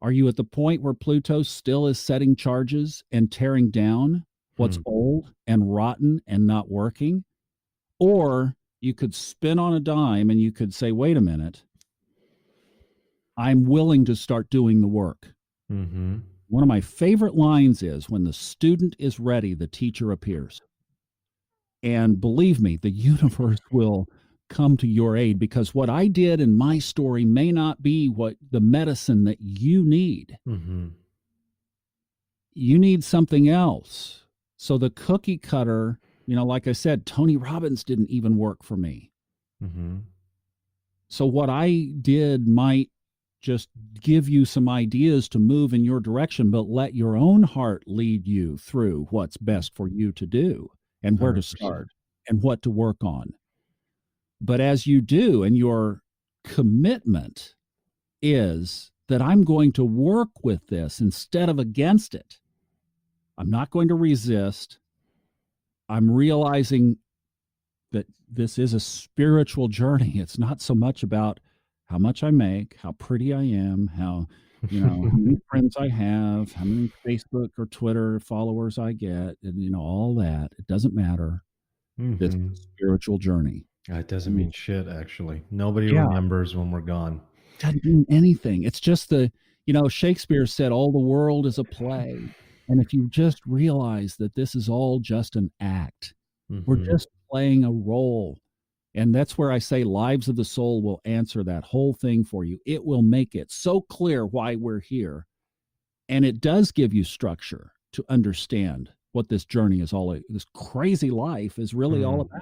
Are you at the point where Pluto still is setting charges and tearing down what's old and rotten and not working? Or you could spin on a dime and you could say, wait a minute, I'm willing to start doing the work. Mm-hmm. One of my favorite lines is, when the student is ready, the teacher appears. And believe me, the universe will come to your aid, because what I did in my story may not be what the medicine that you need. Mm-hmm. You need something else. So the cookie cutter, like I said, Tony Robbins didn't even work for me. Mm-hmm. So what I did might just give you some ideas to move in your direction, but let your own heart lead you through what's best for you to do and where to 100%. start and what to work on. But as you do, and your commitment is that I'm going to work with this instead of against it, I'm not going to resist. I'm realizing that this is a spiritual journey. It's not so much about how much I make, how pretty I am, how many friends I have, how many Facebook or Twitter followers I get, and, all that. It doesn't matter. This is Mm-hmm. a spiritual journey. It doesn't Mm. mean shit, actually. Nobody Yeah, remembers when we're gone. doesn't mean anything. It's just Shakespeare said all the world is a play. And if you just realize that this is all just an act, we're Mm-hmm. just playing a role. And that's where I say Lives of the Soul will answer that whole thing for you. It will make it so clear why we're here. And it does give you structure to understand what this journey is all, this crazy life is really all Mm. about.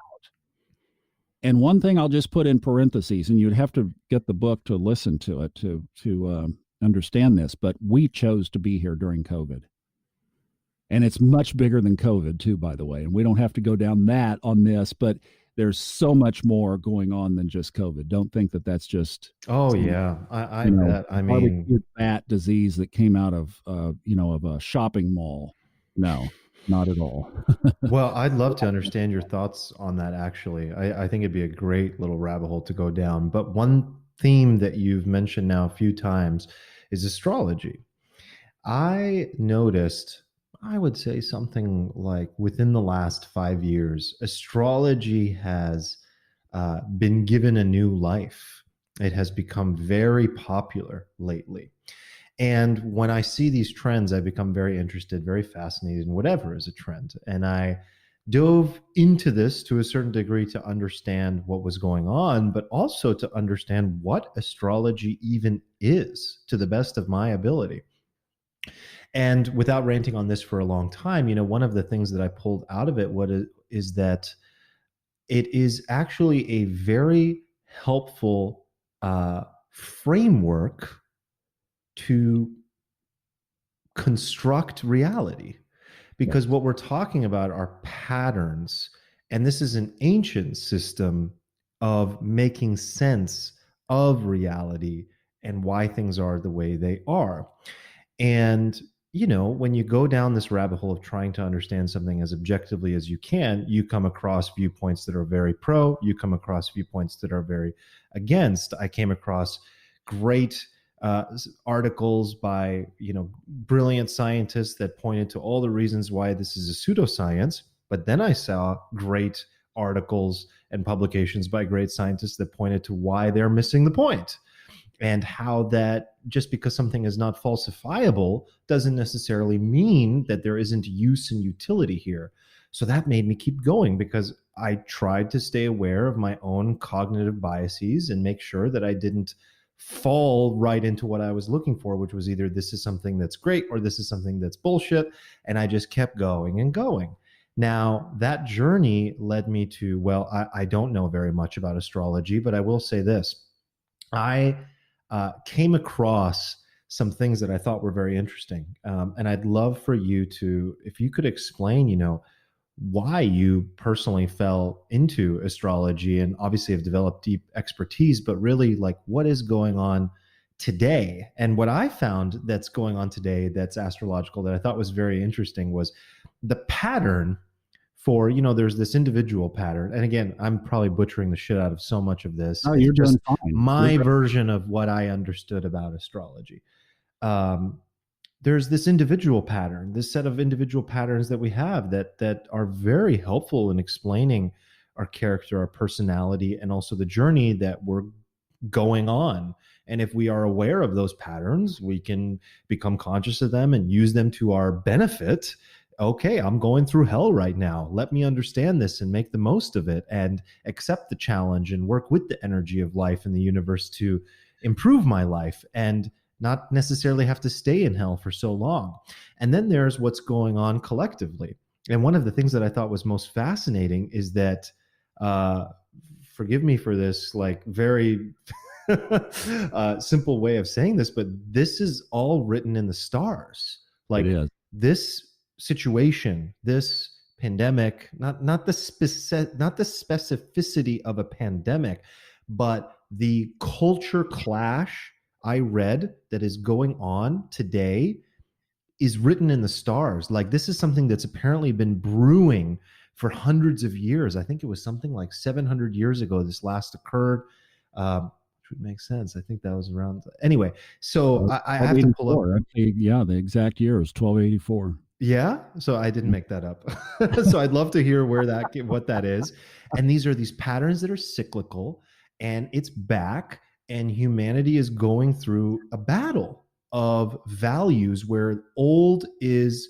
And one thing I'll just put in parentheses, and you'd have to get the book to listen to it to understand this, but we chose to be here during COVID. And it's much bigger than COVID, too, by the way. And we don't have to go down that on this, but there's so much more going on than just COVID. Don't think that that's just Oh some, yeah, I bet. I mean, barbecue bat disease that came out of a shopping mall. No, not at all. well, I'd love to understand your thoughts on that. Actually, I think it'd be a great little rabbit hole to go down. But one theme that you've mentioned now a few times is astrology. I noticed, I would say something like within the last 5 years, astrology has been given a new life. It has become very popular lately. And when I see these trends, I become very interested, very fascinated in whatever is a trend. And I dove into this to a certain degree to understand what was going on, but also to understand what astrology even is to the best of my ability. And without ranting on this for a long time, one of the things that I pulled out of it is that it is actually a very helpful framework to construct reality, because Yes. what we're talking about are patterns, and this is an ancient system of making sense of reality and why things are the way they are. And, when you go down this rabbit hole of trying to understand something as objectively as you can, you come across viewpoints that are very pro, you come across viewpoints that are very against. I came across great articles by, brilliant scientists that pointed to all the reasons why this is a pseudoscience. But then I saw great articles and publications by great scientists that pointed to why they're missing the point, and how that just because something is not falsifiable doesn't necessarily mean that there isn't use and utility here. So that made me keep going, because I tried to stay aware of my own cognitive biases and make sure that I didn't fall right into what I was looking for, which was either this is something that's great or this is something that's bullshit. And I just kept going and going. Now, that journey led me to, well, I don't know very much about astrology, but I will say this. I came across some things that I thought were very interesting. And I'd love for you to, if you could explain, why you personally fell into astrology, and obviously have developed deep expertise, but really like what is going on today. And what I found that's going on today that's astrological that I thought was very interesting was the pattern for, there's this individual pattern. And again, I'm probably butchering the shit out of so much of this. Oh, It's you're just doing fine. You're my great. version of what I understood about astrology. Um, there's this individual pattern, this set of individual patterns that we have that are very helpful in explaining our character, our personality, and also the journey that we're going on. And if we are aware of those patterns, we can become conscious of them and use them to our benefit. Okay, I'm going through hell right now. Let me understand this and make the most of it and accept the challenge and work with the energy of life and the universe to improve my life and not necessarily have to stay in hell for so long. And then there's what's going on collectively. And one of the things that I thought was most fascinating is that, uh, forgive me for this, like very simple way of saying this, but this is all written in the stars. It Like is. this situation, this pandemic, not the specificity of a pandemic, but the culture clash I read that is going on today is written in the stars. Like this is something that's apparently been brewing for hundreds of years. I think it was something like 700 years ago this last occurred, which would make sense. I think that was around. Anyway, so I have to pull up. 1284. Actually, yeah, the exact year is 1284. Yeah, so I didn't make that up. So I'd love to hear what that is. And these are these patterns that are cyclical, and it's back, and humanity is going through a battle of values where old is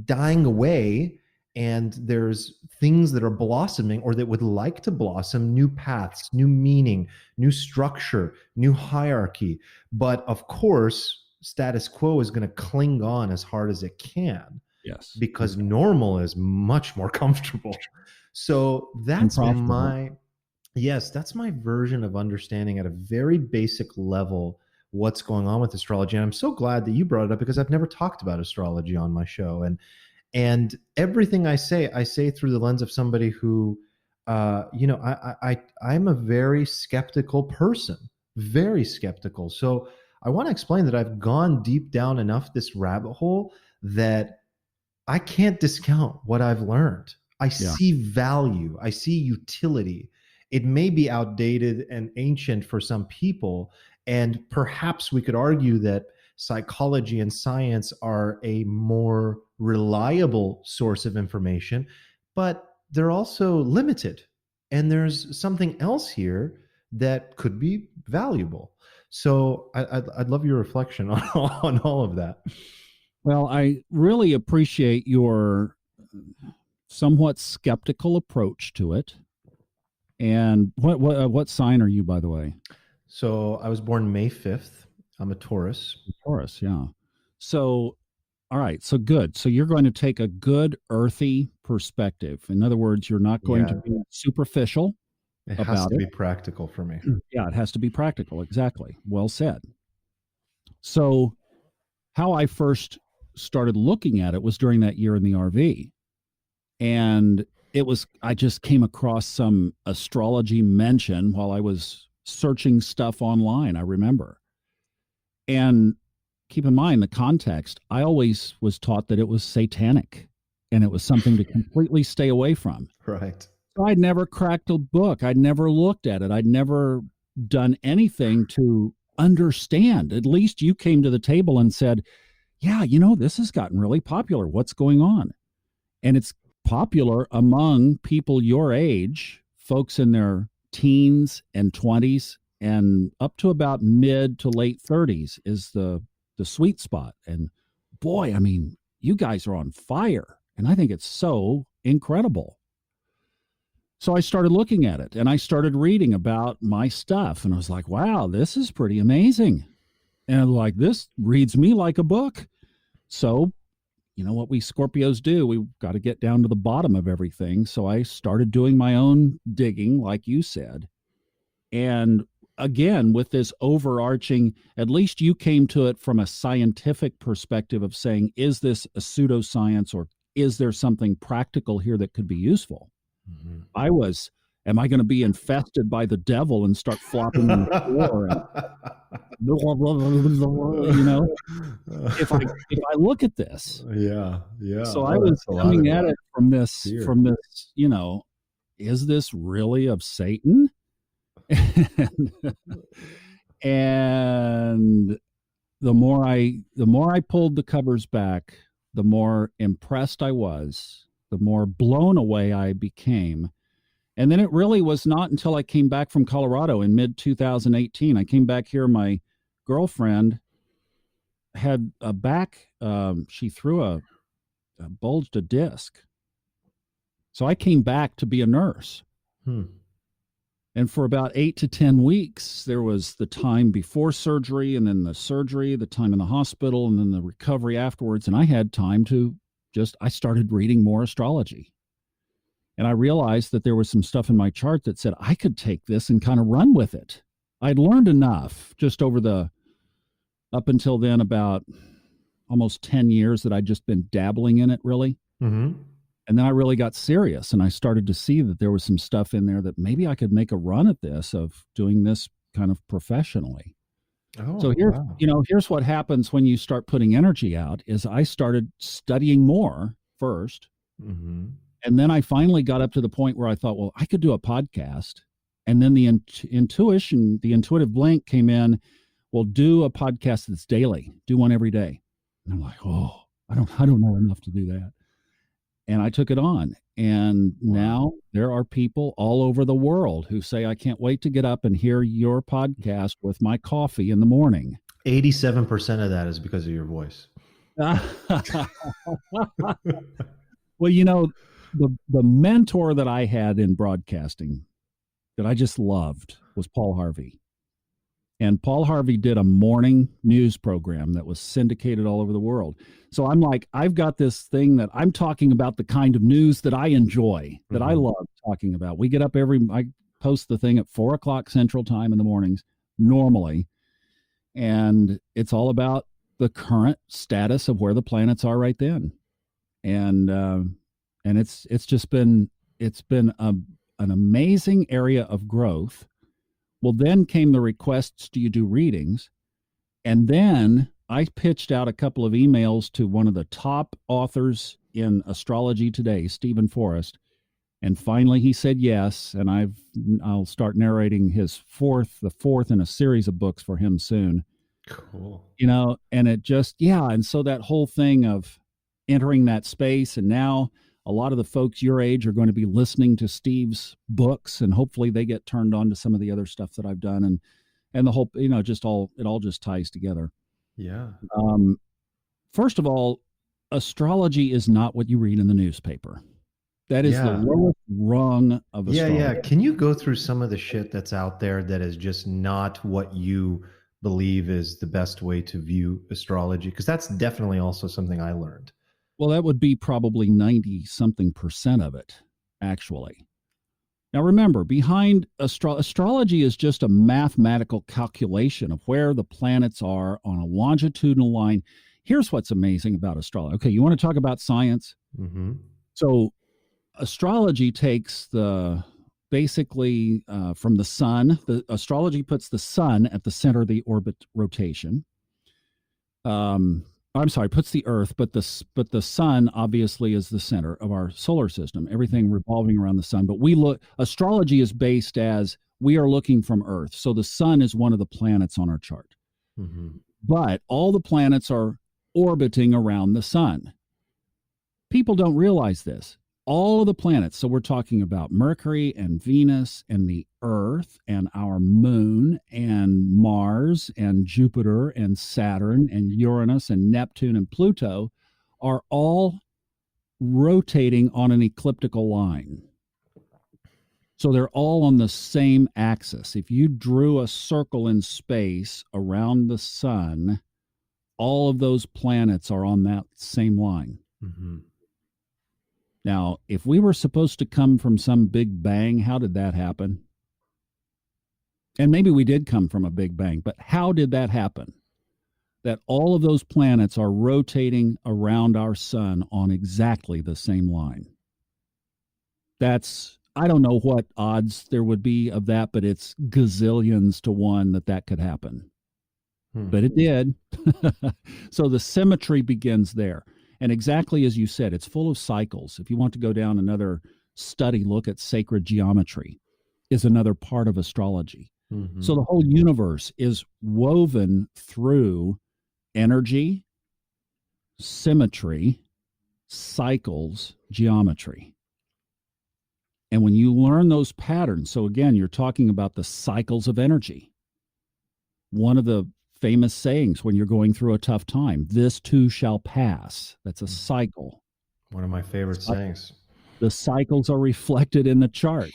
dying away and there's things that are blossoming or that would like to blossom, new paths, new meaning, new structure, new hierarchy. But of course, status quo is going to cling on as hard as it can Yes. because normal is much more comfortable. So that's my version of understanding at a very basic level what's going on with astrology. And I'm so glad that you brought it up because I've never talked about astrology on my show. And everything I say through the lens of somebody who, I'm a very skeptical person, very skeptical. So I want to explain that I've gone deep down enough this rabbit hole that I can't discount what I've learned. I see value. I see utility. It may be outdated and ancient for some people, and perhaps we could argue that psychology and science are a more reliable source of information, but they're also limited. And there's something else here that could be valuable. So I'd love your reflection on all of that. Well, I really appreciate your somewhat skeptical approach to it. And what sign are you, by the way? So I was born May 5th. I'm a Taurus. Taurus, yeah. So, all right. So good. So you're going to take a good earthy perspective. In other words, you're not going to be superficial It has to be practical for me. Yeah, it has to be practical. Exactly. Well said. So how I first started looking at it was during that year in the RV. And I just came across some astrology mention while I was searching stuff online, I remember. And keep in mind the context, I always was taught that it was satanic and it was something to completely stay away from. Right. So I'd never cracked a book. I'd never looked at it. I'd never done anything to understand. At least you came to the table and said, yeah, this has gotten really popular. What's going on? And it's popular among people your age, folks in their teens and 20s, and up to about mid to late 30s is the sweet spot. And boy, I mean, you guys are on fire. And I think it's so incredible. So I started looking at it and I started reading about my stuff. And I was like, wow, this is pretty amazing. And like, this reads me like a book. So, what we Scorpios do, we've got to get down to the bottom of everything. So I started doing my own digging, like you said. And again, with this overarching, at least you came to it from a scientific perspective of saying, is this a pseudoscience or is there something practical here that could be useful? Mm-hmm. Am I going to be infested by the devil and start flopping on the floor? If I look at this, yeah. So I was coming at it from this, is this really of Satan? And the more I pulled the covers back, the more impressed I was, the more blown away I became. And then it really was not until I came back from Colorado in mid 2018. I came back here. My girlfriend had a back, she threw a bulged a disc. So I came back to be a nurse. Hmm. And for about 8 to 10 weeks, there was the time before surgery, and then the surgery, the time in the hospital, and then the recovery afterwards. And I had time to I started reading more astrology. And I realized that there was some stuff in my chart that said I could take this and kind of run with it. I'd learned enough just up until then, about almost 10 years that I'd just been dabbling in it, really. Mm-hmm. And then I really got serious, and I started to see that there was some stuff in there that maybe I could make a run at this, of doing this kind of professionally. So Oh, wow. here's what happens when you start putting energy out is I started studying more first. Mm-hmm. And then I finally got up to the point where I thought, well, I could do a podcast. And then the intuition, the intuitive blink came in. Well, do a podcast that's daily. Do one every day. And I'm like, oh, I don't know enough to do that. And I took it on. And now there are people all over the world who say, I can't wait to get up and hear your podcast with my coffee in the morning. 87% of that is because of your voice. Well, the mentor that I had in broadcasting that I just loved was Paul Harvey. And Paul Harvey did a morning news program that was syndicated all over the world. So I'm like, I've got this thing that I'm talking about, the kind of news that I enjoy, that I love talking about. We get up I post the thing at 4:00 Central Time in the mornings normally. And it's all about the current status of where the planets are right then. And it's just been, an amazing area of growth. Well, then came the requests, do you do readings? And then I pitched out a couple of emails to one of the top authors in astrology today, Stephen Forrest. And finally he said yes. And I'll start narrating the fourth in a series of books for him soon. Cool. And it just, and so that whole thing of entering that space, and now a lot of the folks your age are going to be listening to Steve's books, and hopefully they get turned on to some of the other stuff that I've done, and the whole, it all just ties together. Yeah. First of all, astrology is not what you read in the newspaper. That is the lowest rung of astrology. Yeah. Can you go through some of the shit that's out there that is just not what you believe is the best way to view astrology? Because that's definitely also something I learned. Well, that would be probably 90-something% of it, actually. Now, remember, behind astrology is just a mathematical calculation of where the planets are on a longitudinal line. Here's what's amazing about astrology. Okay, you want to talk about science? Mm-hmm. So astrology takes basically from the sun. The astrology puts the sun at the center of the orbit rotation. I'm sorry, puts the Earth, but the sun obviously is the center of our solar system. Everything revolving around the sun. But astrology is based as we are looking from Earth. So the sun is one of the planets on our chart. Mm-hmm. But all the planets are orbiting around the sun. People don't realize this. All of the planets, so we're talking about Mercury and Venus and the Earth and our moon and Mars and Jupiter and Saturn and Uranus and Neptune and Pluto, are all rotating on an ecliptical line. So they're all on the same axis. If you drew a circle in space around the sun, all of those planets are on that same line. Mm-hmm. Now, if we were supposed to come from some big bang, how did that happen? And maybe we did come from a big bang, but how did that happen? That all of those planets are rotating around our sun on exactly the same line. I don't know what odds there would be of that, but it's gazillions to one that could happen. But it did. So the symmetry begins there. And exactly as you said, it's full of cycles. If you want to go down another study, look at sacred geometry, is another part of astrology. Mm-hmm. So the whole universe is woven through energy, symmetry, cycles, geometry. And when you learn those patterns, so again, you're talking about the cycles of energy. One of the famous sayings when you're going through a tough time, this too shall pass. That's a cycle. One of my favorite sayings. The cycles are reflected in the chart.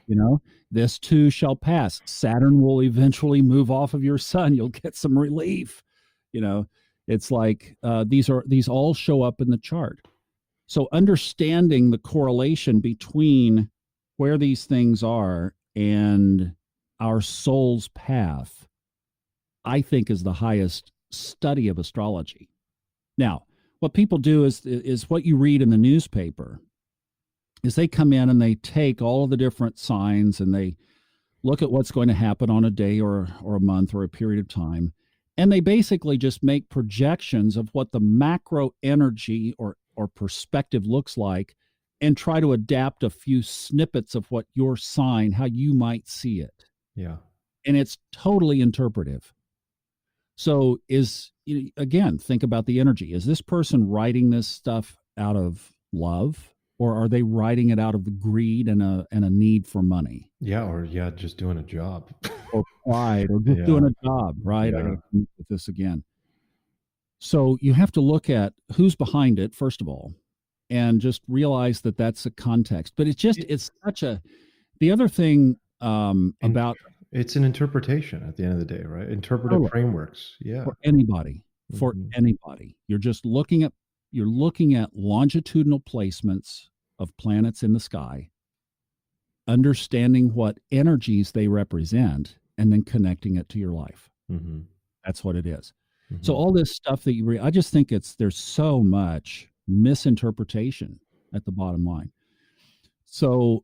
You know, this too shall pass. Saturn will eventually move off of your sun. You'll get some relief. You know, it's like these all show up in the chart. So understanding the correlation between where these things are and our soul's path, I think, is the highest study of astrology. Now, what people do is what you read in the newspaper is they come in and they take all of the different signs and they look at what's going to happen on a day or a month or a period of time. And they basically just make projections of what the macro energy or perspective looks like and try to adapt a few snippets of what your sign, how you might see it. Yeah. And it's totally interpretive. So again, think about the energy. Is this person writing this stuff out of love, or are they writing it out of the greed and a need for money? Yeah, or just doing a job. Or pride, or just doing a job, right? Yeah. I got to come up with this again. So you have to look at who's behind it, first of all, and just realize that that's a context. But it's such a, the other thing about, it's an interpretation at the end of the day, right? Interpretive frameworks. Yeah. For anybody, you're just looking at longitudinal placements of planets in the sky, understanding what energies they represent, and then connecting it to your life. Mm-hmm. That's what it is. Mm-hmm. So all this stuff that you read, I just think there's so much misinterpretation at the bottom line. So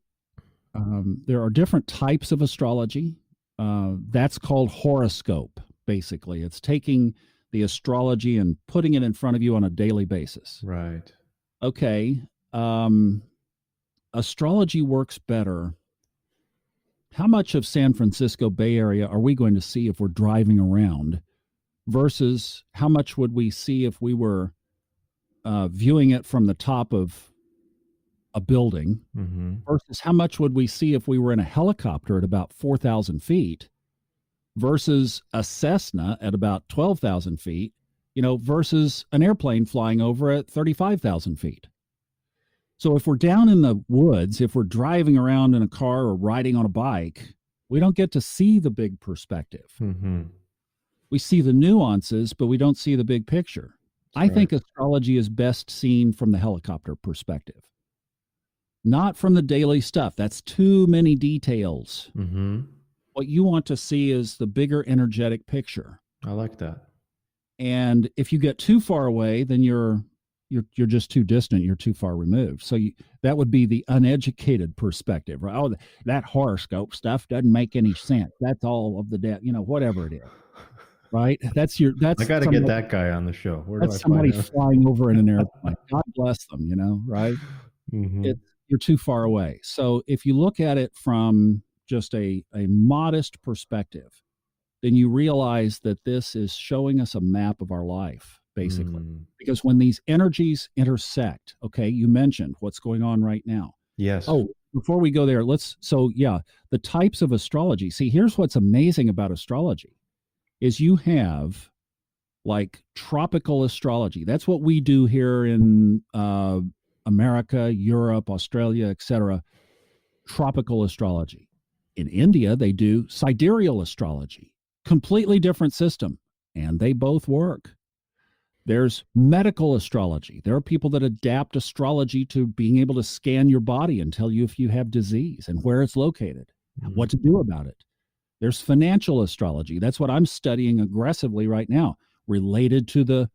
there are different types of astrology. That's called horoscope, basically. It's taking the astrology and putting it in front of you on a daily basis. Right. Okay. Astrology works better. How much of San Francisco Bay Area are we going to see if we're driving around versus how much would we see if we were viewing it from the top of a building versus how much would we see if we were in a helicopter at about 4,000 feet versus a Cessna at about 12,000 feet, versus an airplane flying over at 35,000 feet. So if we're down in the woods, if we're driving around in a car or riding on a bike, we don't get to see the big perspective. Mm-hmm. We see the nuances, but we don't see the big picture. I think astrology is best seen from the helicopter perspective, not from the daily stuff. That's too many details. Mm-hmm. What you want to see is the bigger energetic picture. I like that. And if you get too far away, then you're just too distant. You're too far removed. So that would be the uneducated perspective, right? Oh, that horoscope stuff doesn't make any sense. That's all of the whatever it is, right? I got to get that guy on the show. That's somebody flying over in an airplane. God bless them, right? Mm-hmm. You're too far away. So if you look at it from just a modest perspective, then you realize that this is showing us a map of our life, basically. Because when these energies intersect, okay, you mentioned what's going on right now. Yes. Oh, before we go there, the types of astrology. See, here's what's amazing about astrology is you have like tropical astrology. That's what we do here in America, Europe, Australia, etc. Tropical astrology. In India, they do sidereal astrology. Completely different system, and they both work. There's medical astrology. There are people that adapt astrology to being able to scan your body and tell you if you have disease and where it's located, what to do about it. There's financial astrology. That's what I'm studying aggressively right now, related to the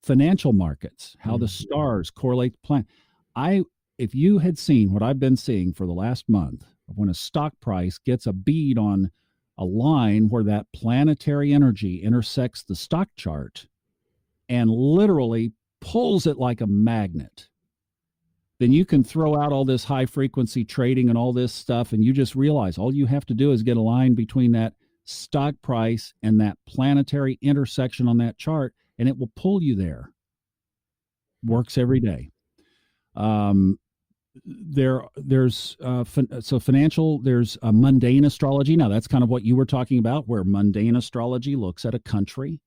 financial markets, how the stars correlate the planet. If you had seen what I've been seeing for the last month, when a stock price gets a bead on a line where that planetary energy intersects the stock chart and literally pulls it like a magnet, then you can throw out all this high frequency trading and all this stuff, and you just realize all you have to do is get a line between that stock price and that planetary intersection on that chart, and it will pull you there. Works every day. So financial, there's a mundane astrology. Now that's kind of what you were talking about, where mundane astrology looks at a country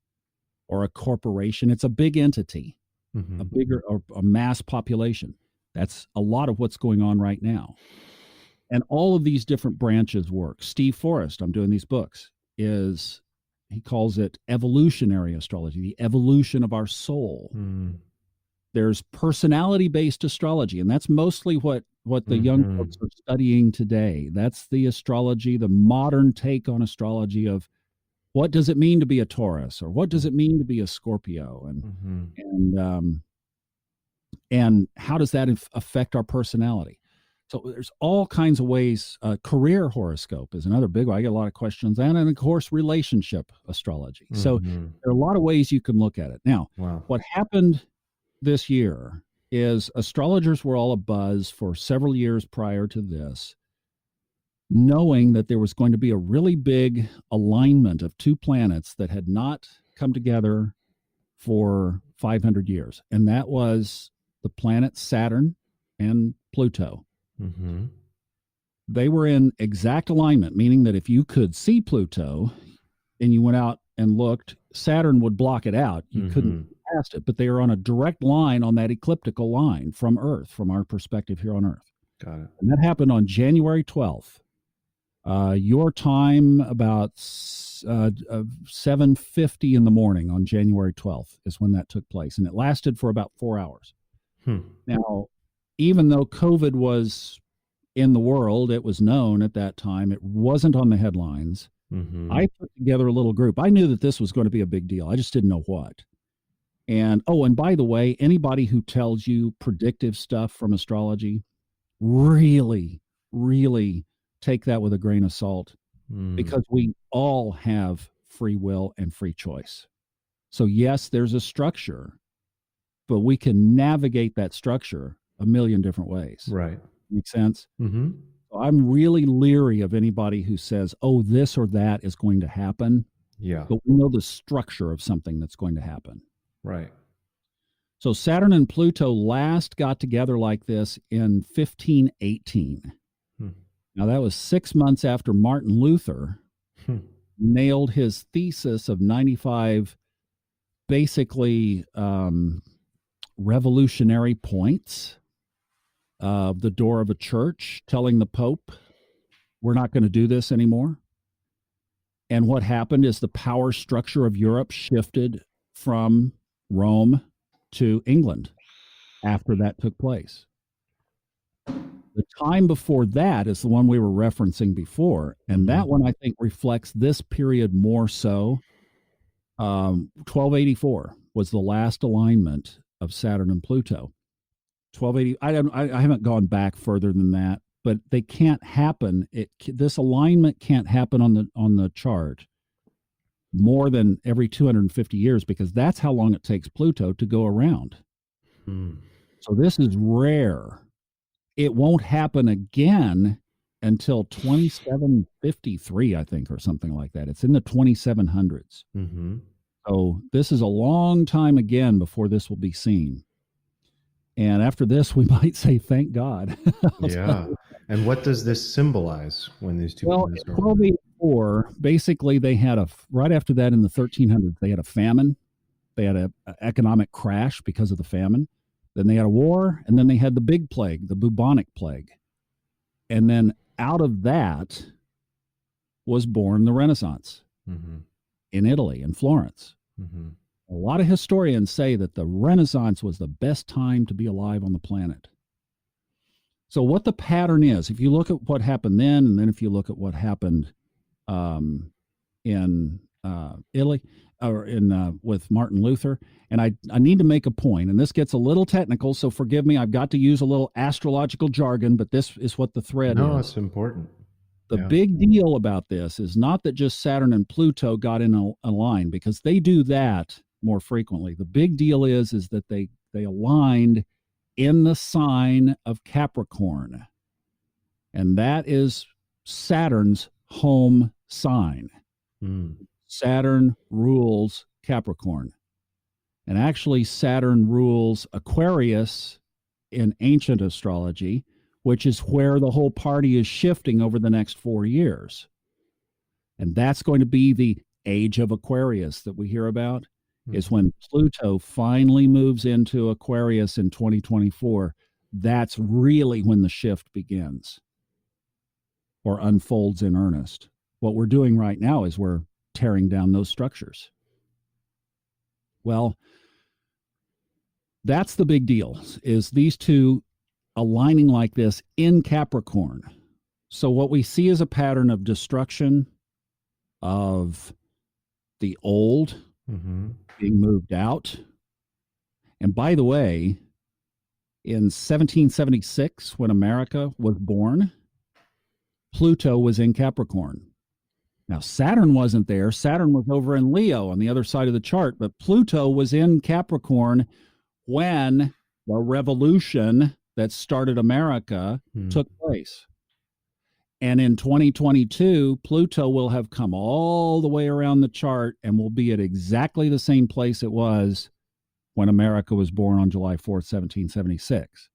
or a corporation. It's a big entity, a bigger or a mass population. That's a lot of what's going on right now. And all of these different branches work. Steve Forrest, I'm doing these books, he calls it evolutionary astrology, the evolution of our soul. There's personality-based astrology, and that's mostly what the young folks are studying today. That's the astrology, the modern take on astrology of what does it mean to be a Taurus, or what does it mean to be a Scorpio, and how does that affect our personality? So there's all kinds of ways. Career horoscope is another big one. I get a lot of questions, and of course, relationship astrology. So there are a lot of ways you can look at it. Now, what happened this year is astrologers were all abuzz for several years prior to this, knowing that there was going to be a really big alignment of two planets that had not come together for 500 years. And that was the planet Saturn and Pluto. They were in exact alignment, meaning that if you could see Pluto and you went out and looked, Saturn would block it out. You couldn't past it, but they are on a direct line on that ecliptical line from Earth, from our perspective here on Earth. Got it. And that happened on January 12th. Your time, about 7:50 in the morning on January 12th is when that took place, and it lasted for about 4 hours. Now, even though COVID was in the world, it was known at that time, it wasn't on the headlines. I put together a little group. I knew that this was going to be a big deal. I just didn't know what. And by the way, anybody who tells you predictive stuff from astrology, really, really take that with a grain of salt, because we all have free will and free choice. So yes, there's a structure, but we can navigate that structure a million different ways. Right. Make sense? So I'm really leery of anybody who says, oh, this or that is going to happen. Yeah. But we know the structure of something that's going to happen. Right. So Saturn and Pluto last got together like this in 1518. Now, that was 6 months after Martin Luther nailed his thesis of 95 basically revolutionary points of the door of a church, telling the Pope, we're not going to do this anymore. And what happened is the power structure of Europe shifted from Rome to England after that took place. The time before that is the one we were referencing before, and that one I think reflects this period more so. 1284 was the last alignment of Saturn and Pluto. 1280. I haven't gone back further than that, but they can't happen. This alignment can't happen on the chart more than every 250 years, because that's how long it takes Pluto to go around. So this is rare. It won't happen again until 2753, I think, or something like that. It's in the 2700s. So this is a long time again before this will be seen. And after this, we might say, thank God. Yeah. And what does this symbolize when these two planets are? 1284, basically they had right after that in the 1300s, they had a famine. They had an economic crash because of the famine. Then they had a war, and then they had the big plague, the bubonic plague. And then out of that was born the Renaissance in Italy, in Florence. A lot of historians say that the Renaissance was the best time to be alive on the planet. So what the pattern is, if you look at what happened then, and then if you look at what happened in Italy, or with Martin Luther, and I need to make a point, and this gets a little technical, so forgive me. I've got to use a little astrological jargon, but this is what the thread is. No, it's important. The big deal about this is not that just Saturn and Pluto got in a line, because they do that more frequently. The big deal is that they aligned in the sign of Capricorn, and that is Saturn's home sign. Saturn rules Capricorn. And actually, Saturn rules Aquarius in ancient astrology, which is where the whole party is shifting over the next 4 years. And that's going to be the age of Aquarius that we hear about, is when Pluto finally moves into Aquarius in 2024. That's really when the shift begins or unfolds in earnest. What we're doing right now is we're tearing down those structures. Well, that's the big deal, is these two aligning like this in Capricorn. So what we see is a pattern of destruction of the old being moved out. And by the way, in 1776, when America was born, Pluto was in Capricorn. Now, Saturn wasn't there. Saturn was over in Leo on the other side of the chart, but Pluto was in Capricorn when the revolution that started America took place. And in 2022, Pluto will have come all the way around the chart and will be at exactly the same place it was when America was born on July 4th, 1776.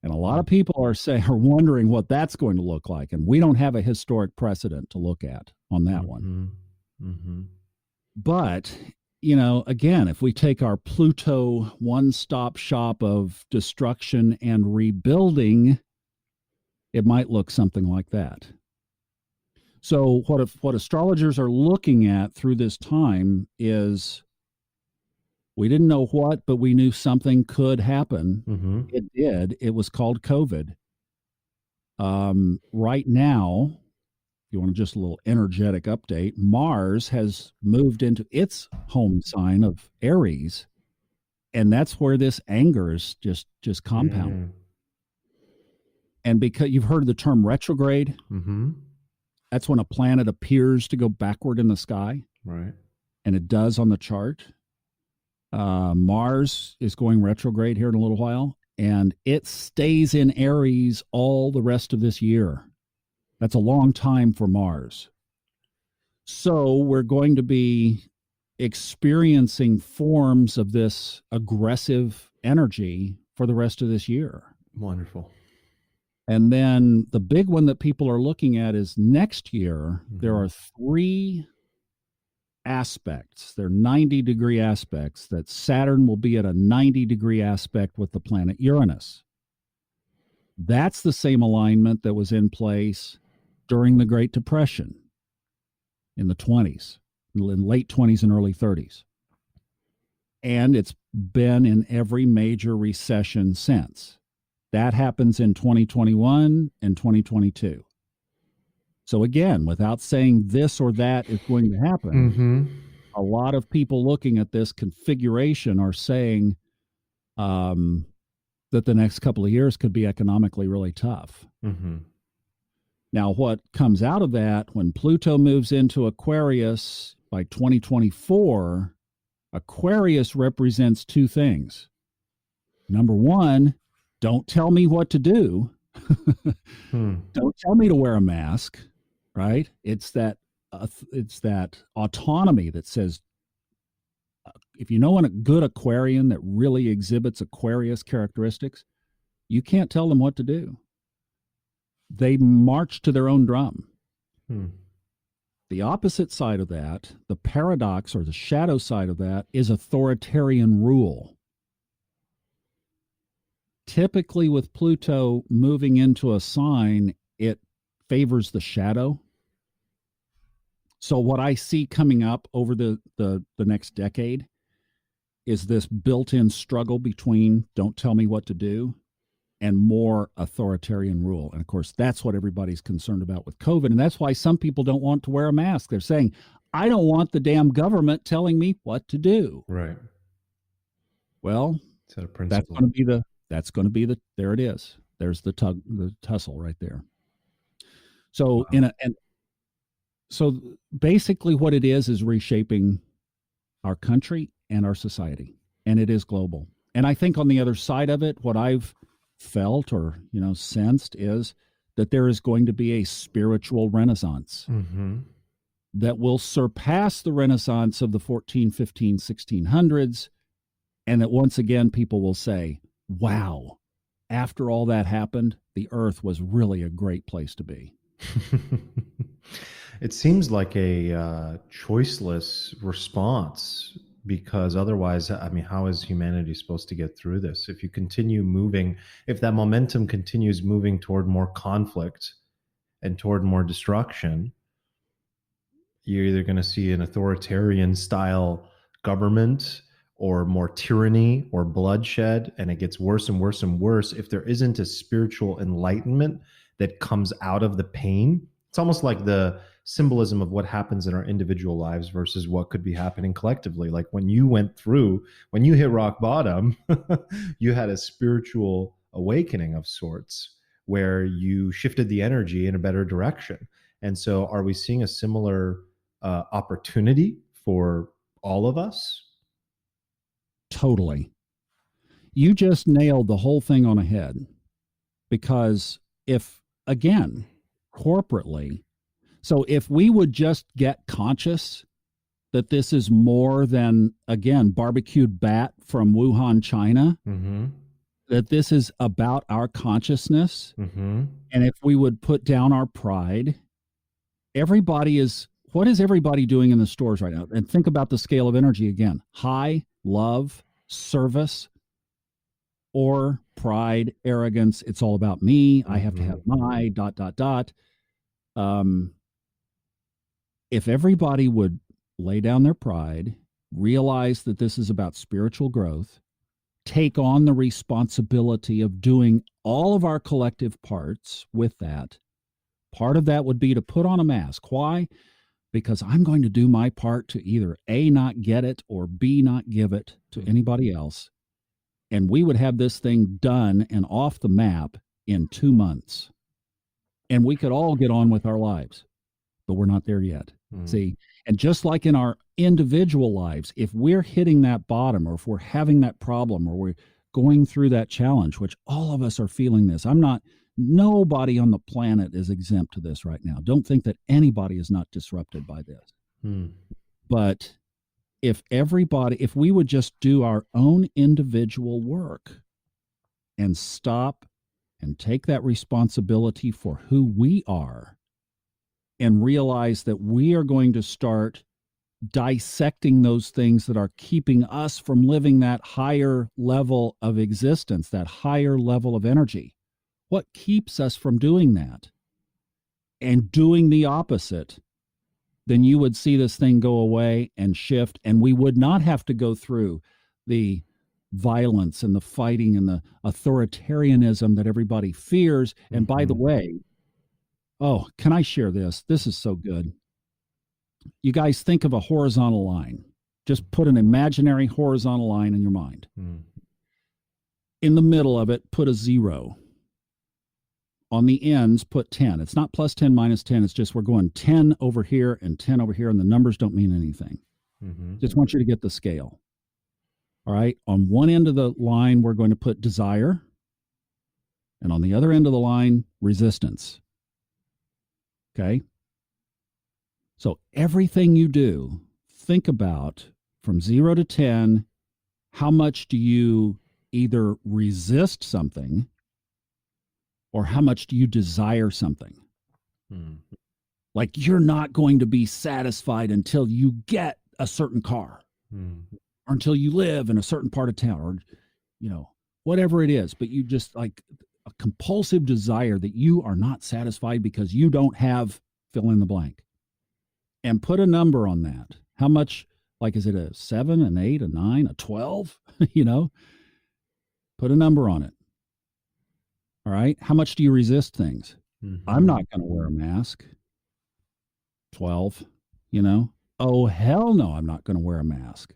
And a lot of people are wondering what that's going to look like. And we don't have a historic precedent to look at on that one. But, again, if we take our Pluto one-stop shop of destruction and rebuilding, it might look something like that. So what astrologers are looking at through this time is, we didn't know what, but we knew something could happen. It did. It was called COVID. Right now, if you want just a little energetic update, Mars has moved into its home sign of Aries, and that's where this anger is just compounded. And because you've heard the term retrograde, that's when a planet appears to go backward in the sky. Right. And it does on the chart. Mars is going retrograde here in a little while, and it stays in Aries all the rest of this year. That's a long time for Mars. So we're going to be experiencing forms of this aggressive energy for the rest of this year. Wonderful. And then the big one that people are looking at is next year. There are 3 aspects. They're 90-degree aspects that Saturn will be at a 90-degree aspect with the planet Uranus. That's the same alignment that was in place during the Great Depression in the 20s, in late 20s and early 30s. And it's been in every major recession since. That happens in 2021 and 2022. So again, without saying this or that is going to happen, a lot of people looking at this configuration are saying that the next couple of years could be economically really tough. Now, what comes out of that, when Pluto moves into Aquarius by 2024, Aquarius represents 2 things. Number one, don't tell me what to do. Don't tell me to wear a mask, right? It's that autonomy that says, if you know a good Aquarian that really exhibits Aquarius characteristics, you can't tell them what to do. They march to their own drum. The opposite side of that, the paradox or the shadow side of that, is authoritarian rule. Typically with Pluto moving into a sign, it favors the shadow. So what I see coming up over the next decade is this built-in struggle between don't tell me what to do and more authoritarian rule. And of course, that's what everybody's concerned about with COVID. And that's why some people don't want to wear a mask. They're saying, I don't want the damn government telling me what to do. Right. Well, that's going to be the there it is. There's the tussle right there. So wow. So basically what it is reshaping our country and our society, and it is global. And I think on the other side of it, what I've felt or sensed is that there is going to be a spiritual renaissance that will surpass the renaissance of the 14, 15, 1600s, and that once again people will say, wow, after all that happened, the earth was really a great place to be. It seems like a choiceless response because otherwise, I mean, how is humanity supposed to get through this? If you continue moving, if that momentum continues moving toward more conflict and toward more destruction, you're either going to see an authoritarian style government or more tyranny or bloodshed, and it gets worse and worse and worse if there isn't a spiritual enlightenment that comes out of the pain. It's almost like the symbolism of what happens in our individual lives versus what could be happening collectively. Like when you went through, when you hit rock bottom, you had a spiritual awakening of sorts where you shifted the energy in a better direction. And so, are we seeing a similar opportunity for all of us? Totally. You just nailed the whole thing on the head because if, again, corporately, so if we would just get conscious that this is more than, again, barbecued bat from Wuhan, China, Mm-hmm. that this is about our consciousness, Mm-hmm. and if we would put down our pride, everybody is, what is everybody doing in the stores right now? And think about the scale of energy again: high, love, service, or pride, arrogance. It's all about me. I have to have my dot, dot, dot. Um, if everybody would lay down their pride, realize that this is about spiritual growth, take on the responsibility of doing all of our collective parts with that. Part of that would be to put on a mask. Why? Because I'm going to do my part to either A, not get it, or B, not give it to anybody else. And we would have this thing done and off the map in 2 months. And we could all get on with our lives, but we're not there yet. See, and just like in our individual lives, if we're hitting that bottom, or if we're having that problem, or we're going through that challenge, which all of us are feeling this, nobody on the planet is exempt to this right now. Don't think that anybody is not disrupted by this. But if we would just do our own individual work and stop and take that responsibility for who we are and realize that we are going to start dissecting those things that are keeping us from living that higher level of existence, that higher level of energy. What keeps us from doing that and doing the opposite? Then you would see this thing go away and shift, and we would not have to go through the violence and the fighting and the authoritarianism that everybody fears. And by the way, oh, can I share this? This is so good. You guys think of a horizontal line. Just put an imaginary horizontal line in your mind. In the middle of it, put a 0. On the ends, put 10. It's not plus 10, minus 10. It's just we're going 10 over here and 10 over here, and the numbers don't mean anything. Just want you to get the scale. All right. On one end of the line, we're going to put desire. And on the other end of the line, resistance. Okay. So everything you do, think about from 0 to 10, how much do you either resist something or how much do you desire something? Like you're not going to be satisfied until you get a certain car or until you live in a certain part of town, or, whatever it is. But you just like a compulsive desire that you are not satisfied because you don't have fill in the blank. And put a number on that. How much, like, is it a 7, an 8, a 9, a 12? Put a number on it. All right. How much do you resist things? I'm not going to wear a mask. 12, Oh, hell no, I'm not going to wear a mask.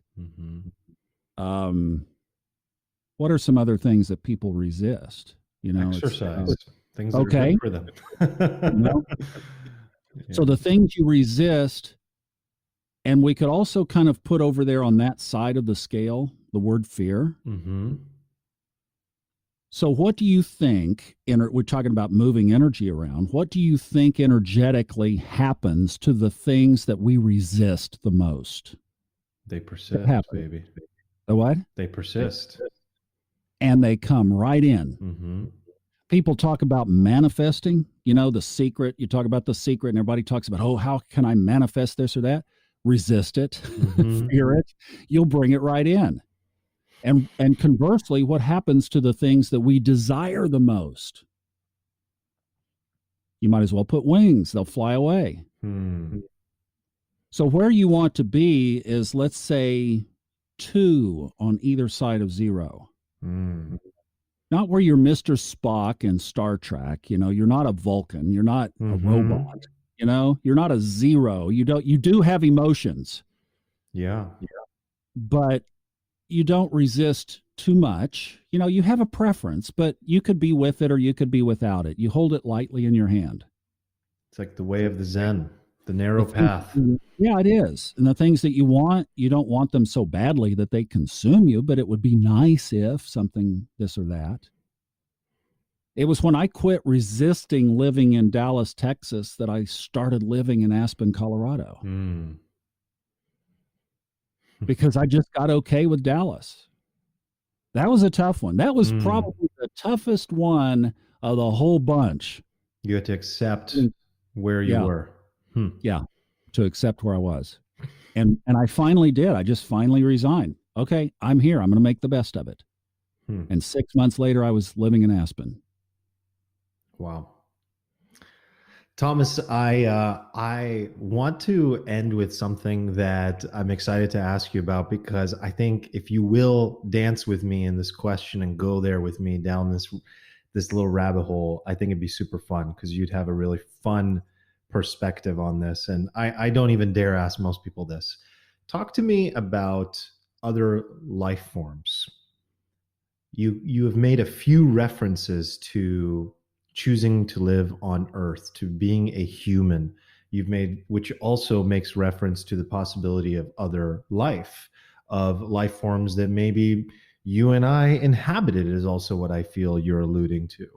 What are some other things that people resist? Exercise. Things that okay. are good for them. So the things you resist, and we could also kind of put over there on that side of the scale, the word fear. So what do you think, we're talking about moving energy around, what do you think energetically happens to the things that we resist the most? They persist, baby. The what? They persist. and they come right in. Mm-hmm. People talk about manifesting, you know, the secret. You talk about the secret, and everybody talks about, oh, how can I manifest this or that? Resist it, Mm-hmm. fear it. You'll bring it right in. And conversely, what happens to the things that we desire the most? You might as well put wings, they'll fly away. Hmm. So where you want to be is, let's say, 2 on either side of 0. Mm. Not where you're Mr. Spock in Star Trek. You know, you're not a Vulcan, you're not a Mm-hmm. robot. You know, you're not a 0. You do have emotions, Yeah. but you don't resist too much. You know, you have a preference, but you could be with it or you could be without it. You hold it lightly in your hand. It's like the way of the Zen, the narrow path. Yeah, it is. And the things that you don't want them so badly that they consume you, but it would be nice if something this or that. It was when I quit resisting living in Dallas, Texas, that I started living in Aspen, Colorado. Mm. Because I just got okay with Dallas. That was a tough one. That was probably the toughest one of the whole bunch. You had to accept where you Yeah. were. Yeah, to accept where I was. And I finally did. I just finally resigned. Okay, I'm here. I'm going to make the best of it. And 6 months later, I was living in Aspen. Wow. Thomas, I want to end with something that I'm excited to ask you about, because I think if you will dance with me in this question and go there with me down this little rabbit hole, I think it'd be super fun, because you'd have a really fun perspective on this. And I don't even dare ask most people this. Talk to me about other life forms. You have made a few references to choosing to live on Earth, to being a human. You've made, which also makes reference to the possibility of other life, of life forms that maybe you and I inhabited, is also what I feel you're alluding to.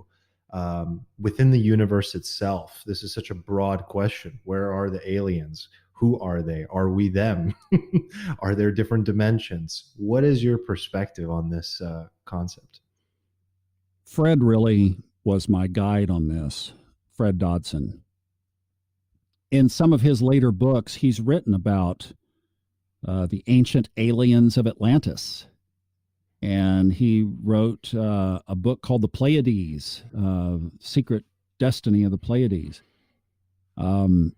Within the universe itself, this is such a broad question. Where are the aliens? Who are they? Are we them? Are there different dimensions? What is your perspective on this concept? Fred really was my guide on this, Fred Dodson. In some of his later books, he's written about the ancient aliens of Atlantis. And he wrote a book called The Pleiades, Secret Destiny of the Pleiades.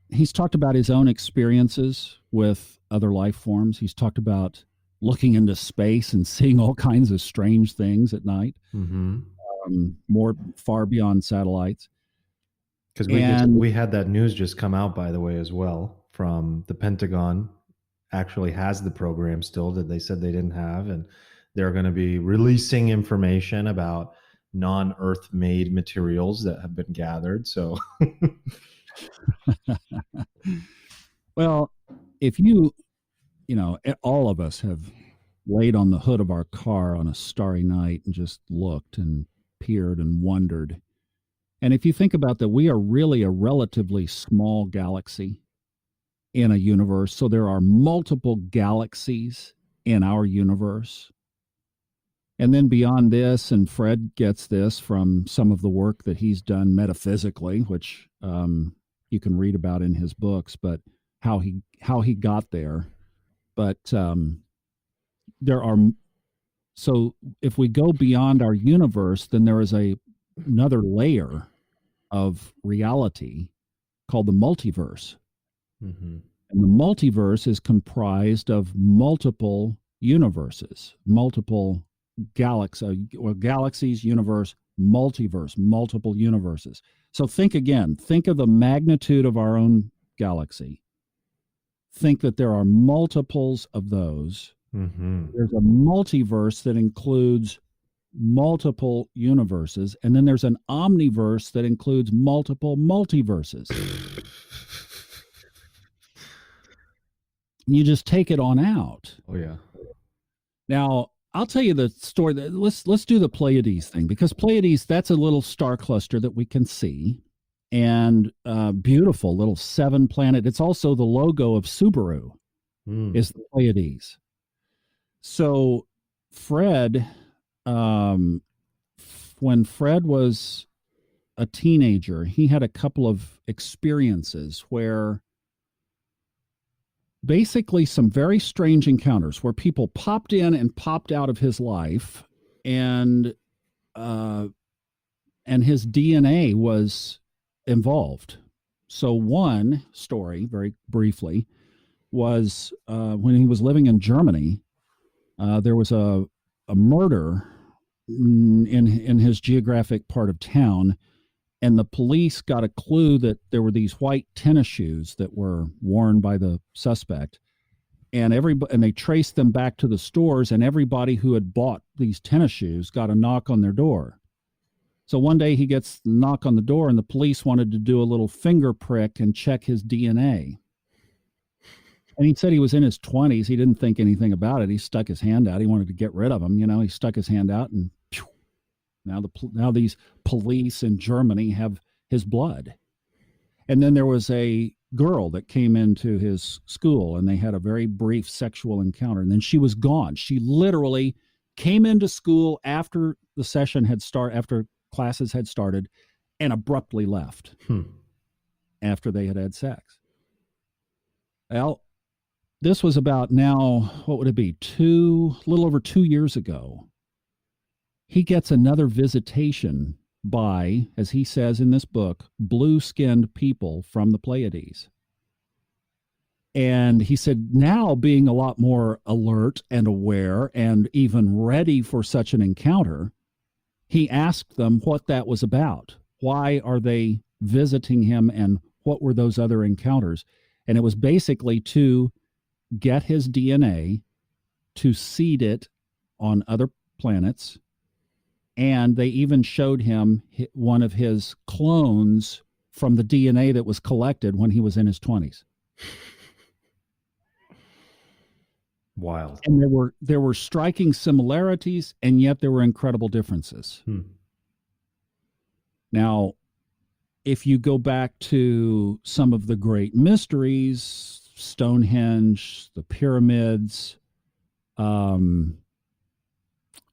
He's talked about his own experiences with other life forms. He's talked about looking into space and seeing all kinds of strange things at night, more far beyond satellites. Because we had that news just come out, by the way, as well, from the Pentagon. Actually has the program still that they said they didn't have, and they're going to be releasing information about non-Earth made materials that have been gathered. So well, if you know, all of us have laid on the hood of our car on a starry night and just looked and peered and wondered. And if you think about that, we are really a relatively small galaxy in a universe. So there are multiple galaxies in our universe. And then beyond this, and Fred gets this from some of the work that he's done metaphysically, which you can read about in his books, but how he got there. But there are, so if we go beyond our universe, then there is another layer of reality called the multiverse. And the multiverse is comprised of multiple universes, multiple galaxies, universe, multiverse, multiple universes. So think of the magnitude of our own galaxy. Think that there are multiples of those. There's a multiverse that includes multiple universes, and then there's an omniverse that includes multiple multiverses. You just take it on out. Oh yeah. Now, I'll tell you the story. Let's do the Pleiades thing, because Pleiades, that's a little star cluster that we can see, and beautiful little 7-planet. It's also the logo of Subaru, is the Pleiades. So Fred um, when Fred was a teenager, he had a couple of experiences where basically some very strange encounters where people popped in and popped out of his life, and uh, and his DNA was involved. So one story, very briefly, was when he was living in Germany. There was a murder in his geographic part of town, and the police got a clue that there were these white tennis shoes that were worn by the suspect, and they traced them back to the stores, and everybody who had bought these tennis shoes got a knock on their door. So one day he gets the knock on the door, and the police wanted to do a little finger prick and check his DNA. And he said he was in his 20s. He didn't think anything about it. He stuck his hand out. He wanted to get rid of him. He stuck his hand out, and phew, now these police in Germany have his blood. And then there was a girl that came into his school, and they had a very brief sexual encounter, and then she was gone. She literally came into school after the session had started, after classes had started, and abruptly left after they had sex. Well, this was about now, what would it be, a little over 2 years ago. He gets another visitation by, as he says in this book, blue-skinned people from the Pleiades. And he said, now being a lot more alert and aware and even ready for such an encounter, he asked them what that was about. Why are they visiting him, and what were those other encounters? And it was basically to get his DNA, to seed it on other planets. And they even showed him one of his clones from the DNA that was collected when he was in his 20s. Wild. And there were striking similarities, and yet there were incredible differences. Now, if you go back to some of the great mysteries, Stonehenge, the pyramids,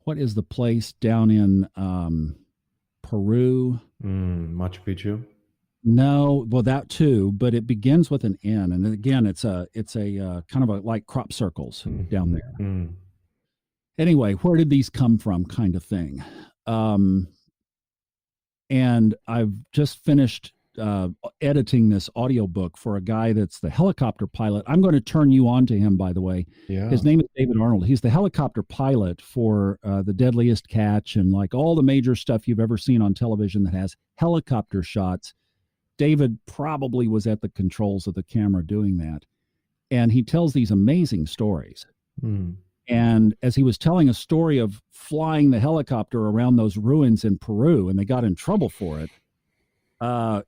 what is the place down in Peru? Machu Picchu. No, well, that too, but it begins with an N, and again, it's a kind of a like crop circles down there. Anyway, where did these come from, kind of thing. And I've just finished editing this audiobook for a guy that's the helicopter pilot. I'm going to turn you on to him, by the way. Yeah. His name is David Arnold. He's the helicopter pilot for The Deadliest Catch and like all the major stuff you've ever seen on television that has helicopter shots. David probably was at the controls of the camera doing that. And he tells these amazing stories. And as he was telling a story of flying the helicopter around those ruins in Peru, and they got in trouble for it,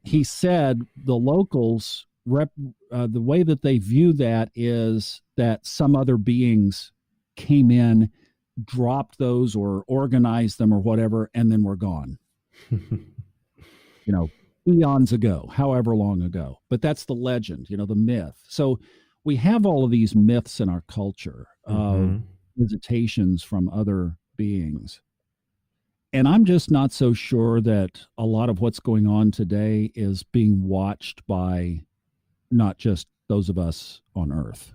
he said the locals, the way that they view that is that some other beings came in, dropped those or organized them or whatever, and then were gone. Eons ago, however long ago. But that's the legend, the myth. So we have all of these myths in our culture of visitations from other beings. And I'm just not so sure that a lot of what's going on today is being watched by not just those of us on Earth.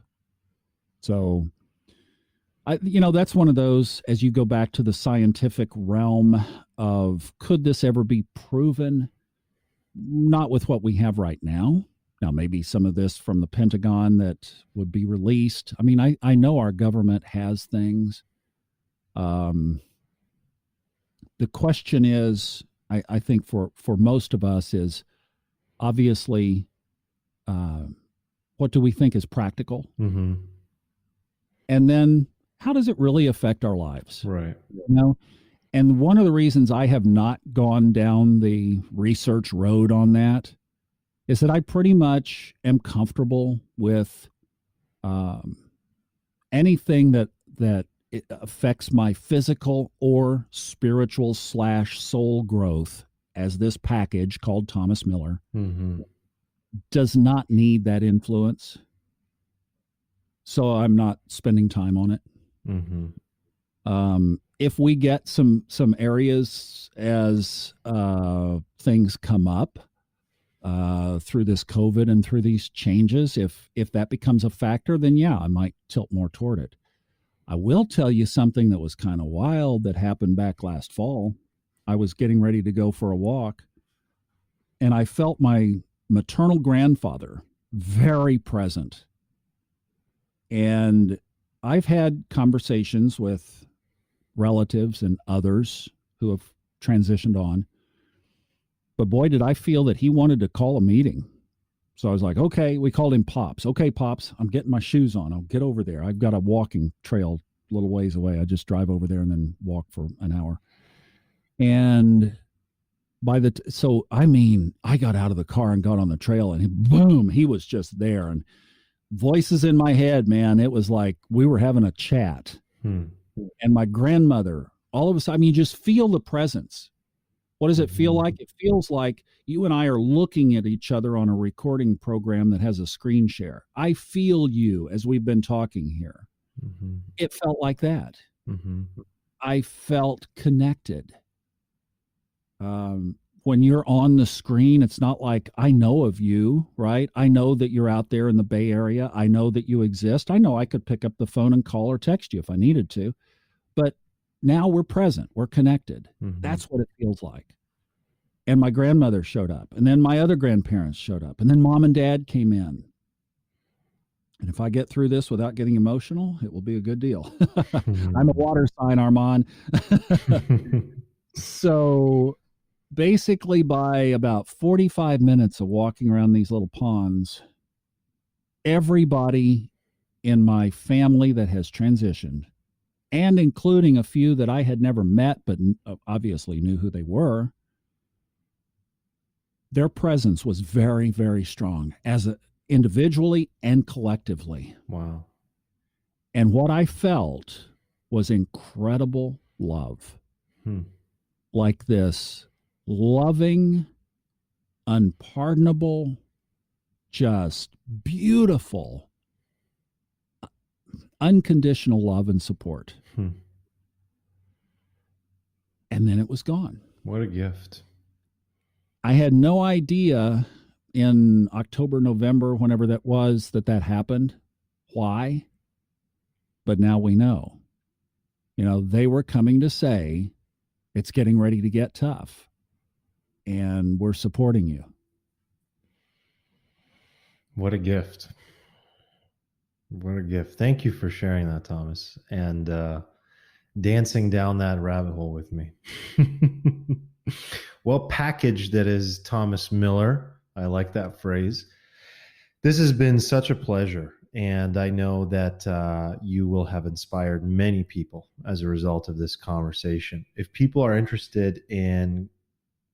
So, that's one of those, as you go back to the scientific realm of, could this ever be proven? Not with what we have right now. Now, maybe some of this from the Pentagon that would be released. I mean, I know our government has things. The question is, I think for most of us is obviously, what do we think is practical? And then how does it really affect our lives? Right. And one of the reasons I have not gone down the research road on that is that I pretty much am comfortable with anything that it affects my physical or spiritual / soul growth, as this package called Thomas Miller does not need that influence. So I'm not spending time on it. if we get some areas as things come up through this COVID and through these changes, if that becomes a factor, then yeah, I might tilt more toward it. I will tell you something that was kind of wild that happened back last fall. I was getting ready to go for a walk, and I felt my maternal grandfather very present. And I've had conversations with relatives and others who have transitioned on. But boy, did I feel that he wanted to call a meeting. So I was like, okay, we called him Pops. Okay, Pops, I'm getting my shoes on. I'll get over there. I've got a walking trail a little ways away. I just drive over there and then walk for an hour. And I got out of the car and got on the trail, and boom, he was just there. And voices in my head, man, it was like we were having a chat. And my grandmother, all of a sudden, you just feel the presence. What does it feel like? It feels like you and I are looking at each other on a recording program that has a screen share. I feel you as we've been talking here. It felt like that. I felt connected. When you're on the screen, it's not like I know of you, right? I know that you're out there in the Bay Area. I know that you exist. I know I could pick up the phone and call or text you if I needed to. But now we're present. We're connected. That's what it feels like. And my grandmother showed up. And then my other grandparents showed up. And then mom and dad came in. And if I get through this without getting emotional, it will be a good deal. I'm a water sign, Armand. So basically, by about 45 minutes of walking around these little ponds, everybody in my family that has transitioned, and including a few that I had never met, but obviously knew who they were, their presence was very, very strong individually and collectively. Wow. And what I felt was incredible love. Like this loving, unpardonable, just beautiful, unconditional love and support. And then it was gone. What a gift. I had no idea in October, November, whenever that was, that happened. Why? But now we know. You know, they were coming to say, it's getting ready to get tough, and we're supporting you. What a gift. What a gift. Thank you for sharing that, Thomas, and dancing down that rabbit hole with me. Well packaged, that is Thomas Miller. I like that phrase. This has been such a pleasure. And I know that you will have inspired many people as a result of this conversation. If people are interested in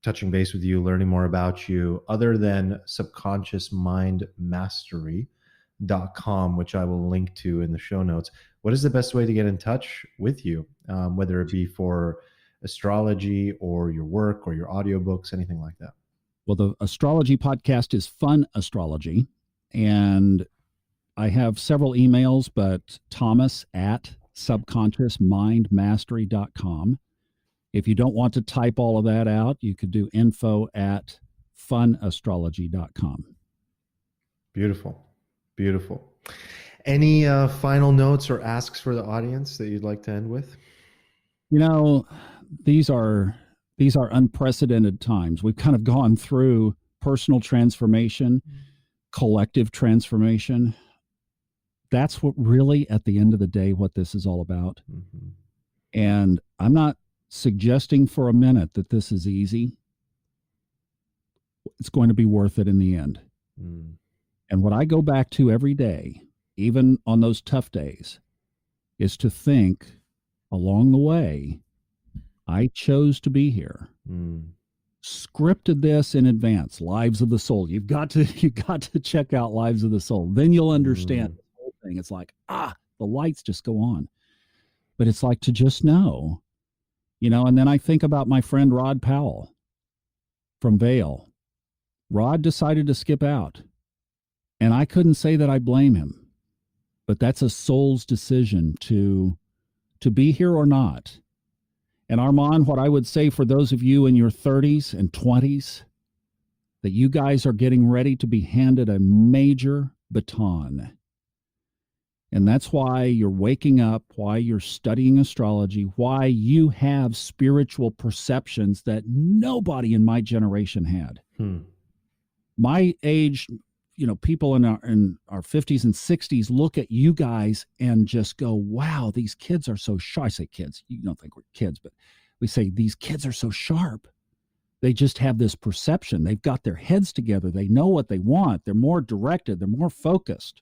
touching base with you, learning more about you, other than subconsciousmindmastery.com, which I will link to in the show notes, what is the best way to get in touch with you, whether it be for astrology or your work or your audiobooks, anything like that? Well, the astrology podcast is Fun Astrology, and I have several emails, but thomas@subconsciousmindmastery.com. If you don't want to type all of that out, you could do info@funastrology.com. Beautiful. Beautiful. Any final notes or asks for the audience that you'd like to end with? You know, these are unprecedented times. We've kind of gone through personal transformation, collective transformation. That's what really, at the end of the day, what this is all about. And I'm not suggesting for a minute that this is easy. It's going to be worth it in the end. And what I go back to every day, even on those tough days, is to think along the way, I chose to be here. Scripted this in advance. Lives of the Soul. You've got to check out Lives of the Soul. Then you'll understand the whole thing. It's like, the lights just go on. But it's like to just know, you know. And then I think about my friend Rod Powell from Vail. Rod decided to skip out, and I couldn't say that I blame him. But that's a soul's decision to be here or not. And Armand, what I would say for those of you in your 30s and 20s, that you guys are getting ready to be handed a major baton. And that's why you're waking up, why you're studying astrology, why you have spiritual perceptions that nobody in my generation had. My age, people in our 50s and 60s look at you guys and just go, wow, these kids are so sharp. I say kids, you don't think we're kids, but we say these kids are so sharp. They just have this perception. They've got their heads together. They know what they want. They're more directed. They're more focused.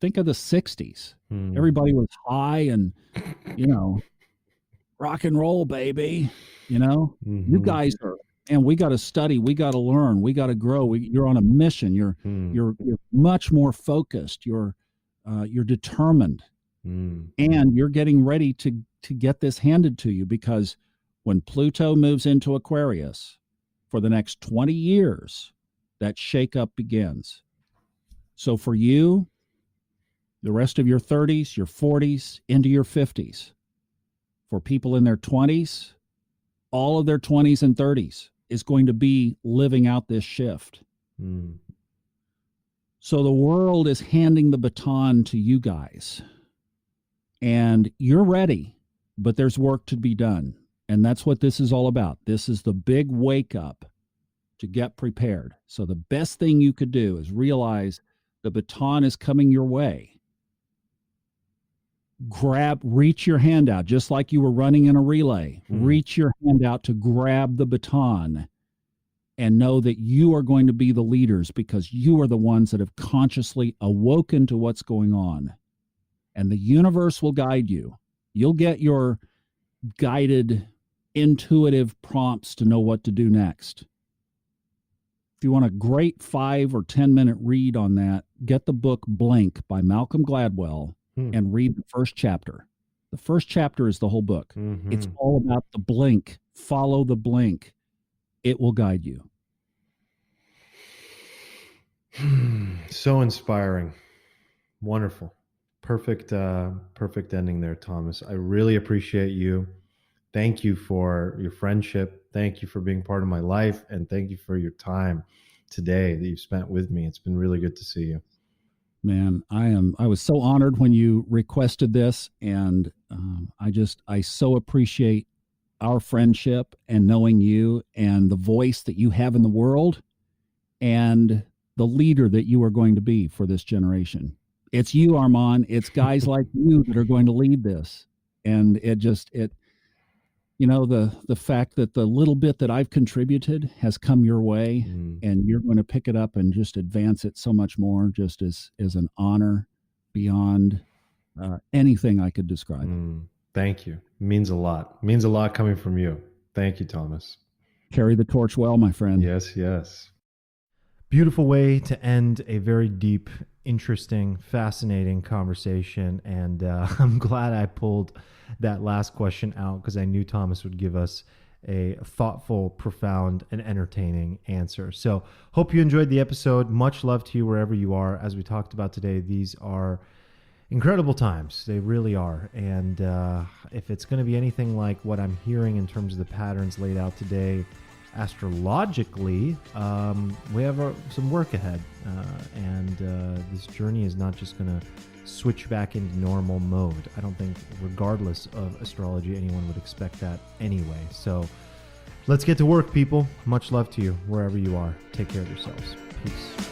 Think of the 60s. Everybody was high and, rock and roll, baby. You guys are, and we got to study. We got to learn. We got to grow. You're on a mission. You're much more focused. You're determined, and you're getting ready to get this handed to you, because when Pluto moves into Aquarius for the next 20 years, that shakeup begins. So for you, the rest of your 30s, your 40s, into your 50s, for people in their 20s, all of their 20s and 30s is going to be living out this shift. So the world is handing the baton to you guys, and you're ready, but there's work to be done. And that's what this is all about. This is the big wake up to get prepared. So the best thing you could do is realize the baton is coming your way. Reach your hand out, just like you were running in a relay. Reach your hand out to grab the baton, and know that you are going to be the leaders, because you are the ones that have consciously awoken to what's going on. And the universe will guide you. You'll get your guided, intuitive prompts to know what to do next. If you want a great 5 or 10 minute read on that, get the book Blink by Malcolm Gladwell and read the first chapter. The first chapter is the whole book. It's all about the blink. Follow the blink. It will guide you. So inspiring. Wonderful. Perfect ending there, Thomas. I really appreciate you. Thank you for your friendship. Thank you for being part of my life. And thank you for your time today that you've spent with me. It's been really good to see you. Man, I was so honored when you requested this. And I so appreciate our friendship and knowing you and the voice that you have in the world and the leader that you are going to be for this generation. It's you, Armand. It's guys like you that are going to lead this. And the fact that the little bit that I've contributed has come your way, and you're going to pick it up and just advance it so much more, just as an honor beyond anything I could describe. Thank you. It means a lot. It means a lot coming from you. Thank you, Thomas. Carry the torch well, my friend. Yes, yes. Beautiful way to end a very deep, interesting, fascinating conversation. And I'm glad I pulled that last question out, because I knew Thomas would give us a thoughtful, profound, and entertaining answer. So hope you enjoyed the episode. Much love to you wherever you are. As we talked about today, these are incredible times. They really are. And if it's going to be anything like what I'm hearing in terms of the patterns laid out today, astrologically, we have some work ahead. And this journey is not just going to switch back into normal mode. I don't think, regardless of astrology, anyone would expect that anyway. So let's get to work, people. Much love to you wherever you are. Take care of yourselves. Peace.